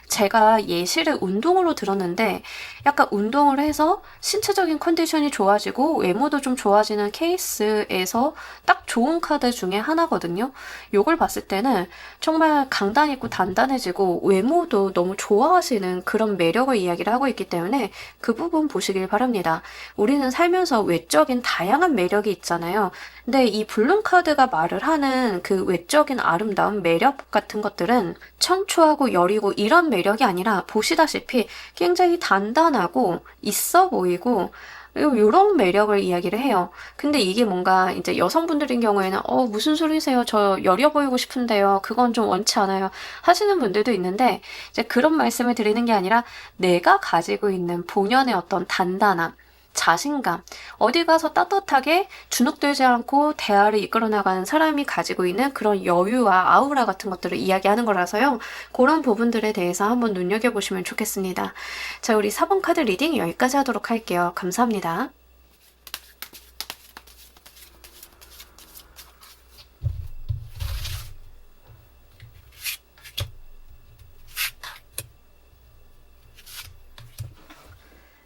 제가 예시를 운동으로 들었는데 약간 운동을 해서 신체적인 컨디션이 좋아지고 외모도 좀 좋아지는 케이스에서 딱 좋은 카드 중에 하나거든요. 요걸 봤을 때는 정말 강단 있고 단단해지고 외모도 너무 좋아하시는 그런 매력을 이야기를 하고 있기 때문에 그 부분 보시길 바랍니다. 우리는 살면서 외적인 다양한 매력이 있잖아요. 근데 이 블룸 카드가 말을 하는 그 외적인 아름다움, 매력 같은 것들은 청초하고 여리고 이런 매력이 아니라 보시다시피 굉장히 단단하고 있어 보이고 요런 매력을 이야기를 해요. 근데 이게 뭔가 이제 여성분들인 경우에는 무슨 소리세요? 저 여려 보이고 싶은데요. 그건 좀 원치 않아요. 하시는 분들도 있는데 이제 그런 말씀을 드리는 게 아니라 내가 가지고 있는 본연의 어떤 단단함, 자신감, 어디 가서 따뜻하게 주눅들지 않고 대화를 이끌어 나가는 사람이 가지고 있는 그런 여유와 아우라 같은 것들을 이야기하는 거라서요. 그런 부분들에 대해서 한번 눈여겨보시면 좋겠습니다. 자, 우리 4번 카드 리딩 여기까지 하도록 할게요. 감사합니다.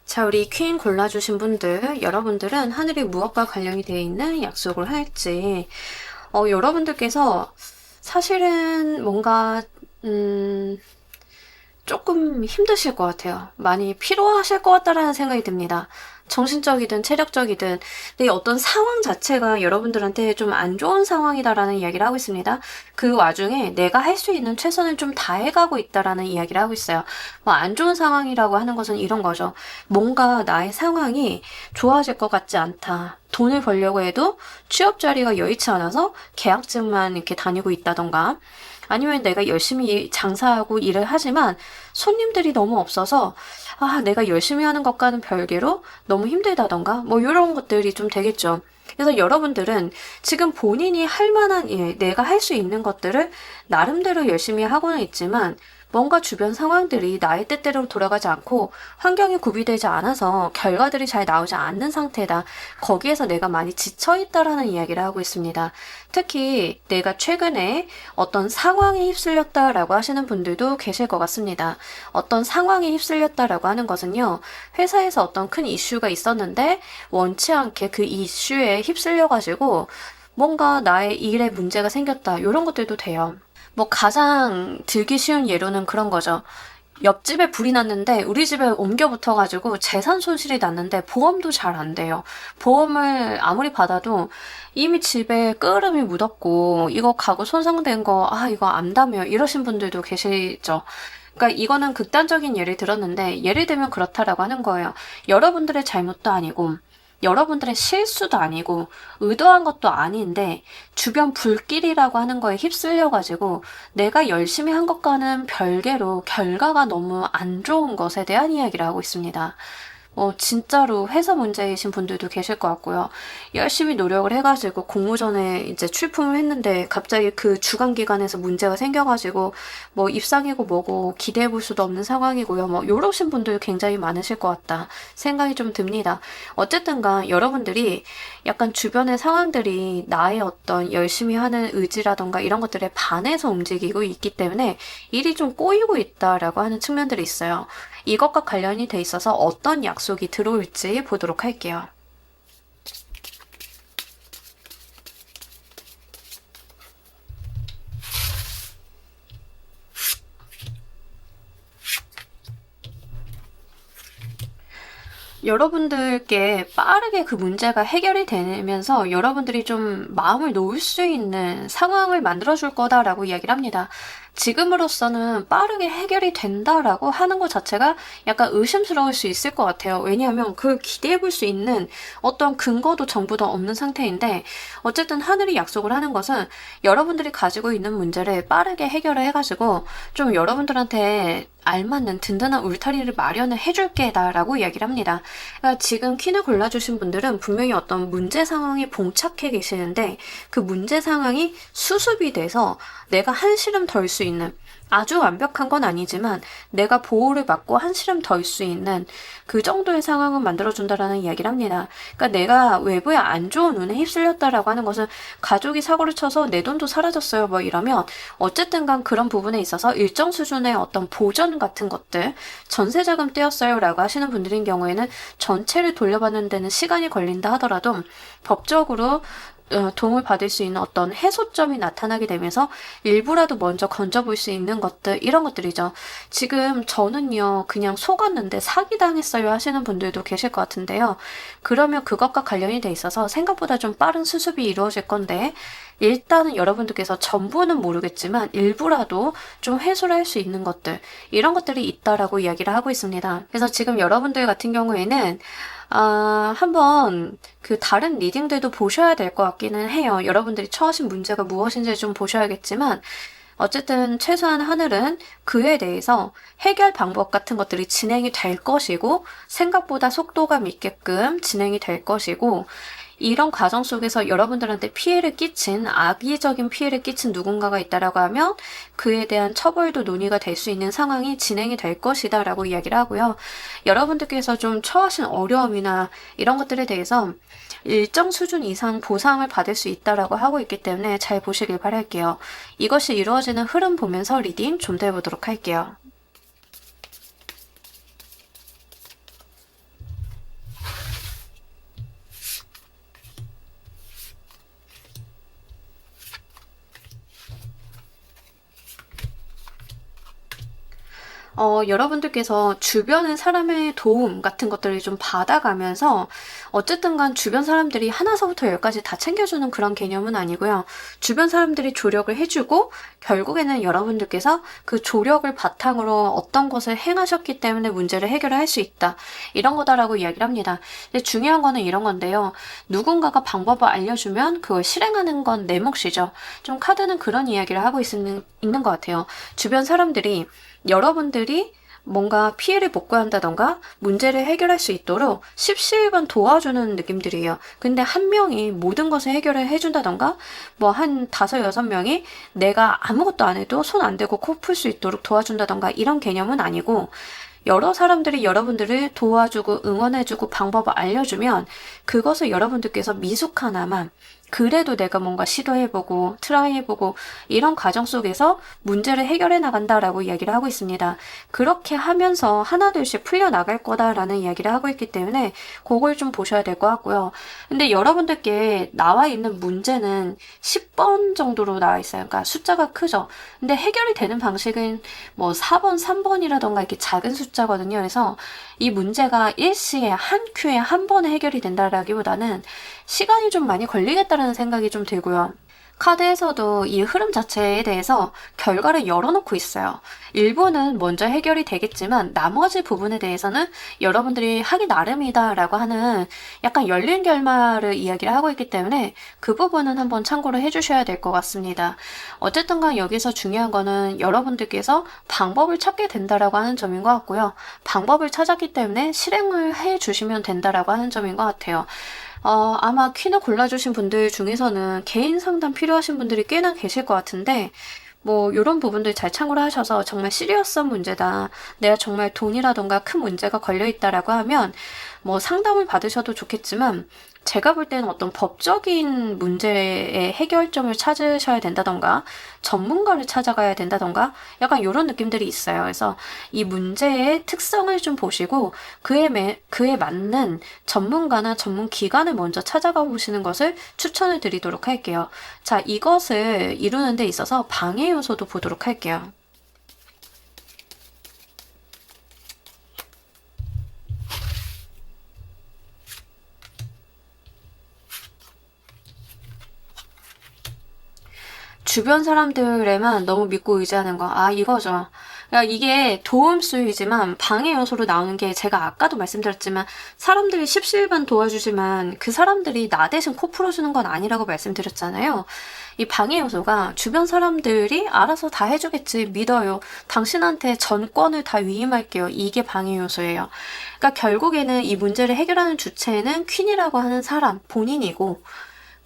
자, 우리 퀸 골라주신 분들, 여러분들은 하늘이 무엇과 관련이 되어 있는 약속을 할지, 여러분들께서 사실은 뭔가, 조금 힘드실 것 같아요. 많이 피로하실 것 같다라는 생각이 듭니다. 정신적이든 체력적이든 근데 어떤 상황 자체가 여러분들한테 좀 안 좋은 상황이다라는 이야기를 하고 있습니다. 그 와중에 내가 할 수 있는 최선을 좀 다해가고 있다라는 이야기를 하고 있어요. 뭐 안 좋은 상황이라고 하는 것은 이런 거죠. 뭔가 나의 상황이 좋아질 것 같지 않다. 돈을 벌려고 해도 취업 자리가 여의치 않아서 계약직만 이렇게 다니고 있다던가 아니면 내가 열심히 장사하고 일을 하지만 손님들이 너무 없어서 내가 열심히 하는 것과는 별개로 너무 힘들다던가 뭐 이런 것들이 좀 되겠죠. 그래서 여러분들은 지금 본인이 할 만한 일, 내가 할 수 있는 것들을 나름대로 열심히 하고는 있지만 뭔가 주변 상황들이 나의 뜻대로 돌아가지 않고 환경이 구비되지 않아서 결과들이 잘 나오지 않는 상태다. 거기에서 내가 많이 지쳐있다라는 이야기를 하고 있습니다. 특히 내가 최근에 어떤 상황에 휩쓸렸다라고 하시는 분들도 계실 것 같습니다. 어떤 상황에 휩쓸렸다라고 하는 것은요. 회사에서 어떤 큰 이슈가 있었는데 원치 않게 그 이슈에 휩쓸려가지고 뭔가 나의 일에 문제가 생겼다. 이런 것들도 돼요. 뭐 가장 들기 쉬운 예로는 그런 거죠. 옆집에 불이 났는데 우리 집에 옮겨 붙어가지고 재산 손실이 났는데 보험도 잘 안 돼요. 보험을 아무리 받아도 이미 집에 끄름이 묻었고 이거 가구 손상된 거 이거 안다며 이러신 분들도 계시죠. 그러니까 이거는 극단적인 예를 들었는데 예를 들면 그렇다라고 하는 거예요. 여러분들의 잘못도 아니고 여러분들의 실수도 아니고 의도한 것도 아닌데 주변 불길이라고 하는 거에 휩쓸려가지고 내가 열심히 한 것과는 별개로 결과가 너무 안 좋은 것에 대한 이야기를 하고 있습니다. 진짜로 회사 문제이신 분들도 계실 것 같고요. 열심히 노력을 해가지고 공모전에 이제 출품을 했는데 갑자기 그 주간 기간에서 문제가 생겨가지고 뭐 입상이고 뭐고 기대해 볼 수도 없는 상황이고요. 뭐 이러신 분들 굉장히 많으실 것 같다 생각이 좀 듭니다. 어쨌든간 여러분들이 약간 주변의 상황들이 나의 어떤 열심히 하는 의지라던가 이런 것들에 반해서 움직이고 있기 때문에 일이 좀 꼬이고 있다라고 하는 측면들이 있어요. 이것과 관련이 돼 있어서 어떤 약속이 들어올지 보도록 할게요. 여러분들께 빠르게 그 문제가 해결이 되면서 여러분들이 좀 마음을 놓을 수 있는 상황을 만들어줄 거다라고 이야기를 합니다. 지금으로서는 빠르게 해결이 된다라고 하는 것 자체가 약간 의심스러울 수 있을 것 같아요. 왜냐하면 그걸 기대해 볼 수 있는 어떤 근거도 정보도 없는 상태인데 어쨌든 하늘이 약속을 하는 것은 여러분들이 가지고 있는 문제를 빠르게 해결을 해가지고 좀 여러분들한테 알맞는 든든한 울타리를 마련을 해줄 게다라고 이야기를 합니다. 그러니까 지금 퀸을 골라주신 분들은 분명히 어떤 문제 상황에 봉착해 계시는데 그 문제 상황이 수습이 돼서 내가 한시름 덜 수 있는 아주 완벽한 건 아니지만 내가 보호를 받고 한시름 덜 수 있는 그 정도의 상황을 만들어준다라는 이야기를 합니다. 그러니까 내가 외부의 안 좋은 운에 휩쓸렸다라고 하는 것은 가족이 사고를 쳐서 내 돈도 사라졌어요 뭐 이러면 어쨌든 간 그런 부분에 있어서 일정 수준의 어떤 보전 같은 것들 전세자금 떼었어요 라고 하시는 분들인 경우에는 전체를 돌려받는 데는 시간이 걸린다 하더라도 법적으로 도움을 받을 수 있는 어떤 해소점이 나타나게 되면서 일부라도 먼저 건져볼 수 있는 것들 이런 것들이죠. 지금 저는요 그냥 속았는데 사기당했어요 하시는 분들도 계실 것 같은데요. 그러면 그것과 관련이 돼 있어서 생각보다 좀 빠른 수습이 이루어질 건데 일단은 여러분들께서 전부는 모르겠지만 일부라도 좀 회수를 할 수 있는 것들 이런 것들이 있다라고 이야기를 하고 있습니다. 그래서 지금 여러분들 같은 경우에는 한번 그 다른 리딩들도 보셔야 될 것 같기는 해요. 여러분들이 처하신 문제가 무엇인지 좀 보셔야겠지만, 어쨌든 최소한 하늘은 그에 대해서 해결 방법 같은 것들이 진행이 될 것이고, 생각보다 속도감 있게끔 진행이 될 것이고, 이런 과정 속에서 여러분들한테 피해를 끼친, 악의적인 피해를 끼친 누군가가 있다라고 하면 그에 대한 처벌도 논의가 될 수 있는 상황이 진행이 될 것이다 라고 이야기를 하고요. 여러분들께서 좀 처하신 어려움이나 이런 것들에 대해서 일정 수준 이상 보상을 받을 수 있다라고 하고 있기 때문에 잘 보시길 바랄게요. 이것이 이루어지는 흐름 보면서 리딩 좀 더 해보도록 할게요. 여러분들께서 주변의 사람의 도움 같은 것들을 좀 받아가면서 어쨌든 간 주변 사람들이 하나서부터 열까지 다 챙겨주는 그런 개념은 아니고요. 주변 사람들이 조력을 해주고 결국에는 여러분들께서 그 조력을 바탕으로 어떤 것을 행하셨기 때문에 문제를 해결할 수 있다. 이런 거다라고 이야기를 합니다. 근데 중요한 거는 이런 건데요. 누군가가 방법을 알려주면 그걸 실행하는 건 내 몫이죠. 좀 카드는 그런 이야기를 하고 있는 것 같아요. 주변 사람들이 여러분들이 뭔가 피해를 복구한다던가 문제를 해결할 수 있도록 십시일반 도와주는 느낌들이에요. 근데 한 명이 모든 것을 해결을 해준다던가 뭐 한 5-6명이 내가 아무것도 안 해도 손 안 대고 코 풀 수 있도록 도와준다던가 이런 개념은 아니고, 여러 사람들이 여러분들을 도와주고 응원해주고 방법을 알려주면 그것을 여러분들께서 미숙하나마 그래도 내가 뭔가 시도해보고 트라이해보고 이런 과정 속에서 문제를 해결해 나간다라고 이야기를 하고 있습니다. 그렇게 하면서 하나둘씩 풀려나갈 거다라는 이야기를 하고 있기 때문에 그걸 좀 보셔야 될 것 같고요. 근데 여러분들께 나와 있는 문제는 10번 정도로 나와 있어요. 그러니까 숫자가 크죠. 근데 해결이 되는 방식은 뭐 4번, 3번이라던가 이렇게 작은 숫자거든요. 그래서 이 문제가 일시에 한 큐에 한 번에 해결이 된다라기보다는 시간이 좀 많이 걸리겠다라는 생각이 좀 들고요. 카드에서도 이 흐름 자체에 대해서 결과를 열어놓고 있어요. 일부는 먼저 해결이 되겠지만 나머지 부분에 대해서는 여러분들이 하기 나름이다라고 하는 약간 열린 결말을 이야기를 하고 있기 때문에 그 부분은 한번 참고를 해주셔야 될 것 같습니다. 어쨌든 간 여기서 중요한 거는 여러분들께서 방법을 찾게 된다라고 하는 점인 것 같고요. 방법을 찾았기 때문에 실행을 해주시면 된다라고 하는 점인 것 같아요. 아마 퀸을 골라주신 분들 중에서는 개인 상담 필요하신 분들이 꽤나 계실 것 같은데, 뭐 이런 부분들 잘 참고를 하셔서 정말 시리어스한 문제다, 내가 정말 돈이라던가 큰 문제가 걸려있다라고 하면 뭐 상담을 받으셔도 좋겠지만, 제가 볼 때는 어떤 법적인 문제의 해결점을 찾으셔야 된다던가 전문가를 찾아가야 된다던가 약간 이런 느낌들이 있어요. 그래서 이 문제의 특성을 좀 보시고 그에 맞는 전문가나 전문 기관을 먼저 찾아가 보시는 것을 추천을 드리도록 할게요. 자, 이것을 이루는 데 있어서 방해 요소도 보도록 할게요. 주변 사람들에만 너무 믿고 의지하는 거. 이거죠. 그러니까 이게 도움수이지만 방해 요소로 나오는 게 제가 아까도 말씀드렸지만 사람들이 십시일반 도와주지만 그 사람들이 나 대신 코 풀어주는 건 아니라고 말씀드렸잖아요. 이 방해 요소가 주변 사람들이 알아서 다 해주겠지, 믿어요, 당신한테 전권을 다 위임할게요, 이게 방해 요소예요. 그러니까 결국에는 이 문제를 해결하는 주체는 퀸이라고 하는 사람 본인이고,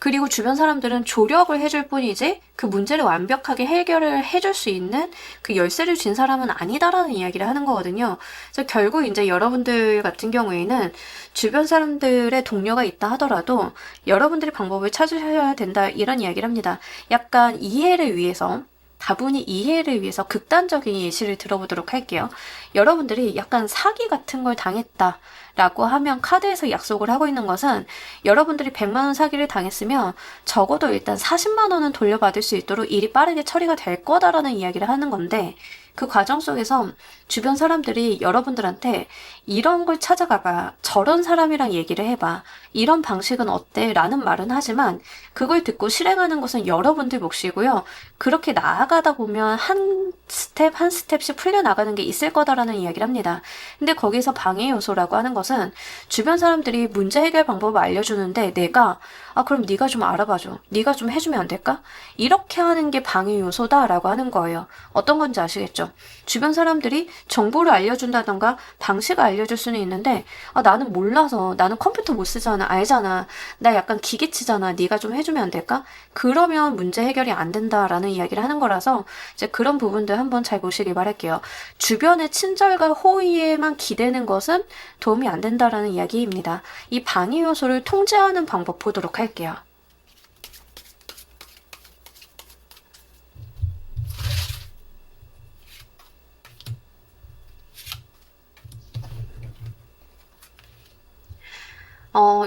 그리고 주변 사람들은 조력을 해줄 뿐이지 그 문제를 완벽하게 해결을 해줄 수 있는 그 열쇠를 쥔 사람은 아니다라는 이야기를 하는 거거든요. 그래서 결국 이제 여러분들 같은 경우에는 주변 사람들의 동료가 있다 하더라도 여러분들이 방법을 찾으셔야 된다, 이런 이야기를 합니다. 약간 이해를 위해서, 다분히 이해를 위해서 극단적인 예시를 들어보도록 할게요. 여러분들이 약간 사기 같은 걸 당했다 라고 하면 카드에서 약속을 하고 있는 것은 여러분들이 100만 원 사기를 당했으면 적어도 일단 40만 원은 돌려받을 수 있도록 일이 빠르게 처리가 될 거다라는 이야기를 하는 건데, 그 과정 속에서 주변 사람들이 여러분들한테 이런 걸 찾아가봐, 저런 사람이랑 얘기를 해봐, 이런 방식은 어때? 라는 말은 하지만 그걸 듣고 실행하는 것은 여러분들 몫이고요. 그렇게 나아가다 보면 한 스텝 한 스텝씩 풀려나가는 게 있을 거다라는 이야기를 합니다. 근데 거기서 방해 요소라고 하는 것은 주변 사람들이 문제 해결 방법을 알려주는데 내가 그럼 네가 좀 알아봐줘. 네가 좀 해주면 안 될까? 이렇게 하는 게 방해 요소다라고 하는 거예요. 어떤 건지 아시겠죠? 주변 사람들이 정보를 알려준다던가 방식을 알려줄 수는 있는데 나는 몰라서 나는 컴퓨터 못 쓰잖아. 알잖아. 나 약간 기계치잖아. 네가 좀 해주면 안 될까? 그러면 문제 해결이 안 된다라는 이야기를 하는 거라서 이제 그런 부분들 한번 잘 보시길 바랄게요. 주변의 친절과 호의에만 기대는 것은 도움이 안 된다라는 이야기입니다. 이 방해 요소를 통제하는 방법 보도록 할게요.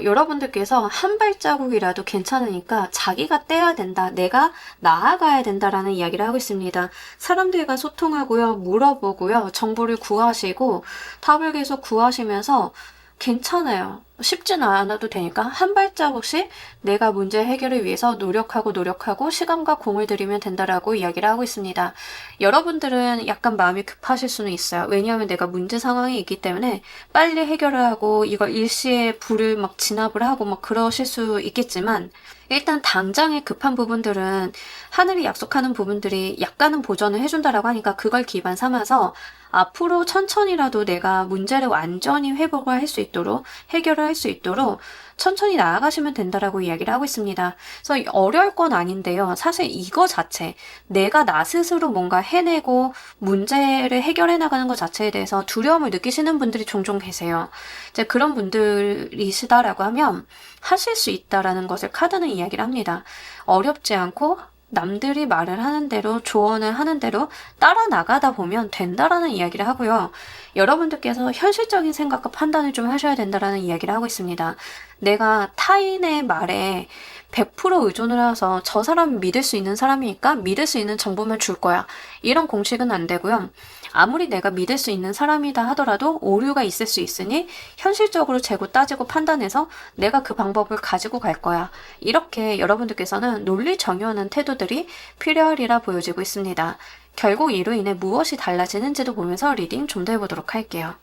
여러분들께서 한 발자국이라도 괜찮으니까 자기가 떼야 된다, 내가 나아가야 된다라는 이야기를 하고 있습니다. 사람들과 소통하고요, 물어보고요, 정보를 구하시고 답을 계속 구하시면서 괜찮아요. 쉽지는 않아도 되니까 한 발자국씩 내가 문제 해결을 위해서 노력하고 시간과 공을 들이면 된다라고 이야기를 하고 있습니다. 여러분들은 약간 마음이 급하실 수는 있어요. 왜냐하면 내가 문제 상황이 있기 때문에 빨리 해결을 하고 이걸 일시에 불을 막 진압을 하고 막 그러실 수 있겠지만 일단 당장의 급한 부분들은 하늘이 약속하는 부분들이 약간은 보전을 해준다라고 하니까 그걸 기반 삼아서 앞으로 천천히라도 내가 문제를 완전히 회복을 할 수 있도록 해결을 할 수 있도록 천천히 나아가시면 된다라고 이야기를 하고 있습니다. 그래서 어려울 건 아닌데요. 사실 이거 자체 내가 나 스스로 뭔가 해내고 문제를 해결해 나가는 것 자체에 대해서 두려움을 느끼시는 분들이 종종 계세요. 이제 그런 분들이시다라고 하면 하실 수 있다라는 것을 카드는 이야기를 합니다. 어렵지 않고 남들이 말을 하는 대로 조언을 하는 대로 따라 나가다 보면 된다라는 이야기를 하고요. 여러분들께서 현실적인 생각과 판단을 좀 하셔야 된다라는 이야기를 하고 있습니다. 내가 타인의 말에 100% 의존을 해서 저 사람 믿을 수 있는 사람이니까 믿을 수 있는 정보만 줄 거야. 이런 공식은 안 되고요. 아무리 내가 믿을 수 있는 사람이다 하더라도 오류가 있을 수 있으니 현실적으로 재고 따지고 판단해서 내가 그 방법을 가지고 갈 거야. 이렇게 여러분들께서는 논리 정연한 태도들이 필요하리라 보여지고 있습니다. 결국 이로 인해 무엇이 달라지는지도 보면서 리딩 좀 더 해보도록 할게요.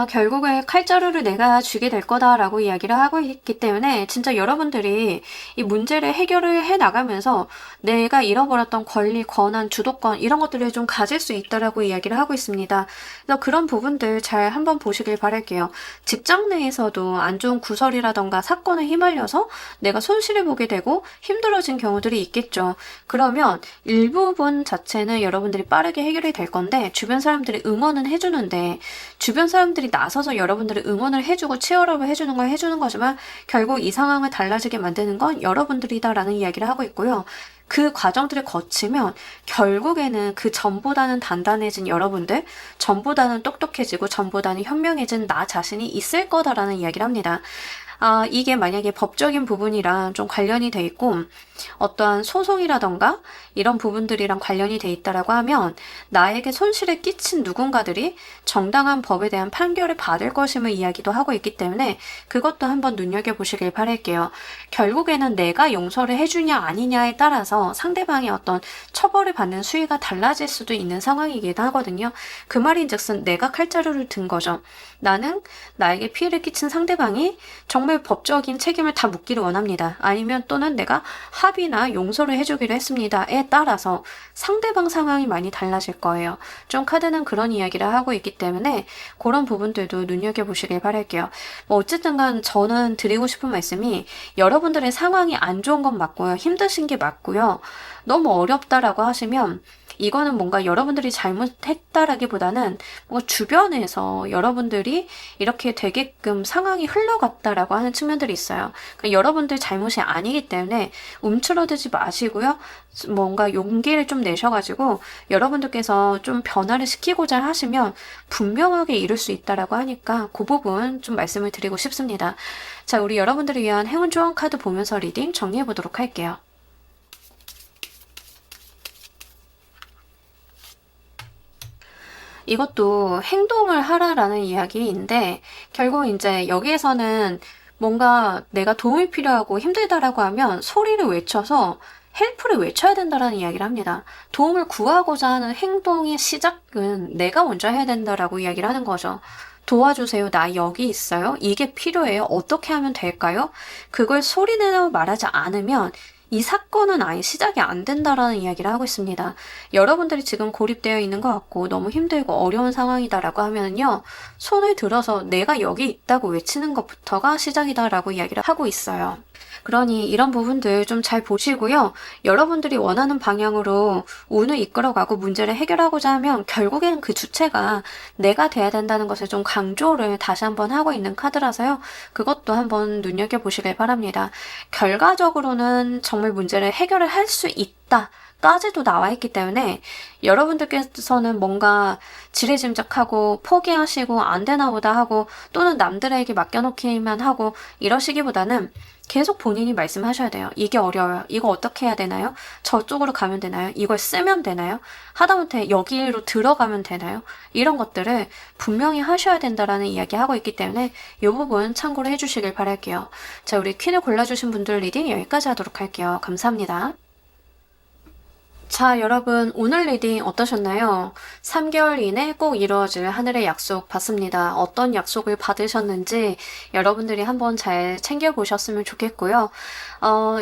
결국에 칼자루를 내가 쥐게 될 거다라고 이야기를 하고 있기 때문에 진짜 여러분들이 이 문제를 해결을 해 나가면서 내가 잃어버렸던 권리, 권한, 주도권 이런 것들을 좀 가질 수 있다라고 이야기를 하고 있습니다. 그래서 그런 부분들 잘 한번 보시길 바랄게요. 직장 내에서도 안 좋은 구설이라던가 사건에 휘말려서 내가 손실을 보게 되고 힘들어진 경우들이 있겠죠. 그러면 일부분 자체는 여러분들이 빠르게 해결이 될 건데 주변 사람들이 응원은 해주는데 주변 사람들이 나서서 여러분들을 응원을 해주고 치열업을 해주는 건 해주는 거지만 결국 이 상황을 달라지게 만드는 건 여러분들이다라는 이야기를 하고 있고요. 그 과정들을 거치면 결국에는 그 전보다는 단단해진 여러분들, 전보다는 똑똑해지고 전보다는 현명해진 나 자신이 있을 거다라는 이야기를 합니다. 이게 만약에 법적인 부분이랑 좀 관련이 돼 있고 어떠한 소송이라던가 이런 부분들이랑 관련이 돼 있다라고 하면 나에게 손실을 끼친 누군가들이 정당한 법에 대한 판결을 받을 것임을 이야기도 하고 있기 때문에 그것도 한번 눈여겨보시길 바랄게요. 결국에는 내가 용서를 해주냐 아니냐에 따라서 상대방의 어떤 처벌을 받는 수위가 달라질 수도 있는 상황이기도 하거든요. 그 말인즉슨 내가 칼자루를 든 거죠. 나는 나에게 피해를 끼친 상대방이 정말 법적인 책임을 다 묻기를 원합니다. 아니면 또는 내가 합의나 용서를 해주기로 했습니다에 따라서 상대방 상황이 많이 달라질 거예요. 좀 카드는 그런 이야기를 하고 있기 때문에 그런 부분들도 눈여겨보시길 바랄게요. 어쨌든 간 저는 드리고 싶은 말씀이 여러분들의 상황이 안 좋은 건 맞고요. 힘드신 게 맞고요. 너무 어렵다라고 하시면 이거는 뭔가 여러분들이 잘못했다라기보다는 뭔가 주변에서 여러분들이 이렇게 되게끔 상황이 흘러갔다라고 하는 측면들이 있어요. 그러니까 여러분들 잘못이 아니기 때문에 움츠러들지 마시고요. 뭔가 용기를 좀 내셔가지고 여러분들께서 좀 변화를 시키고자 하시면 분명하게 이룰 수 있다라고 하니까 그 부분 좀 말씀을 드리고 싶습니다. 자, 우리 여러분들을 위한 행운 조언 카드 보면서 리딩 정리해 보도록 할게요. 이것도 행동을 하라라는 이야기인데 결국 이제 여기에서는 뭔가 내가 도움이 필요하고 힘들다라고 하면 소리를 외쳐서 헬프를 외쳐야 된다라는 이야기를 합니다. 도움을 구하고자 하는 행동의 시작은 내가 먼저 해야 된다라고 이야기를 하는 거죠. 도와주세요. 나 여기 있어요. 이게 필요해요. 어떻게 하면 될까요? 그걸 소리내어 말하지 않으면 이 사건은 아예 시작이 안 된다라는 이야기를 하고 있습니다. 여러분들이 지금 고립되어 있는 것 같고 너무 힘들고 어려운 상황이다라고 하면요. 손을 들어서 내가 여기 있다고 외치는 것부터가 시작이다라고 이야기를 하고 있어요. 그러니 이런 부분들 좀 잘 보시고요. 여러분들이 원하는 방향으로 운을 이끌어가고 문제를 해결하고자 하면 결국엔 그 주체가 내가 돼야 된다는 것을 좀 강조를 다시 한번 하고 있는 카드라서요. 그것도 한번 눈여겨보시길 바랍니다. 결과적으로는 정말 문제를 해결을 할 수 있다. 까지도 나와 있기 때문에 여러분들께서는 뭔가 지레짐작하고 포기하시고 안 되나 보다 하고 또는 남들에게 맡겨놓기만 하고 이러시기보다는 계속 본인이 말씀하셔야 돼요. 이게 어려워요. 이거 어떻게 해야 되나요? 저쪽으로 가면 되나요? 이걸 쓰면 되나요? 하다못해 여기로 들어가면 되나요? 이런 것들을 분명히 하셔야 된다라는 이야기 하고 있기 때문에 이 부분 참고를 해주시길 바랄게요. 자, 우리 퀸을 골라주신 분들 리딩 여기까지 하도록 할게요. 감사합니다. 자, 여러분 오늘 리딩 어떠셨나요? 3개월 이내 꼭 이루어질 하늘의 약속 받습니다. 어떤 약속을 받으셨는지 여러분들이 한번 잘 챙겨보셨으면 좋겠고요.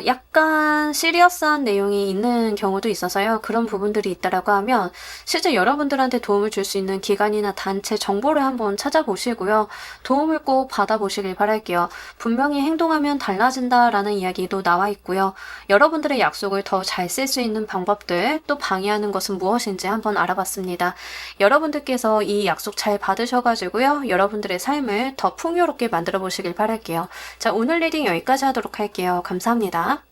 약간 시리어스한 내용이 있는 경우도 있어서요. 그런 부분들이 있다라고 하면 실제 여러분들한테 도움을 줄 수 있는 기관이나 단체 정보를 한번 찾아보시고요. 도움을 꼭 받아보시길 바랄게요. 분명히 행동하면 달라진다라는 이야기도 나와 있고요. 여러분들의 약속을 더 잘 쓸 수 있는 방법들 또 방해하는 것은 무엇인지 한번 알아봤습니다. 여러분들께서 이 약속 잘 받으셔가지고요. 여러분들의 삶을 더 풍요롭게 만들어 보시길 바랄게요. 자, 오늘 리딩 여기까지 하도록 할게요. 감사합니다.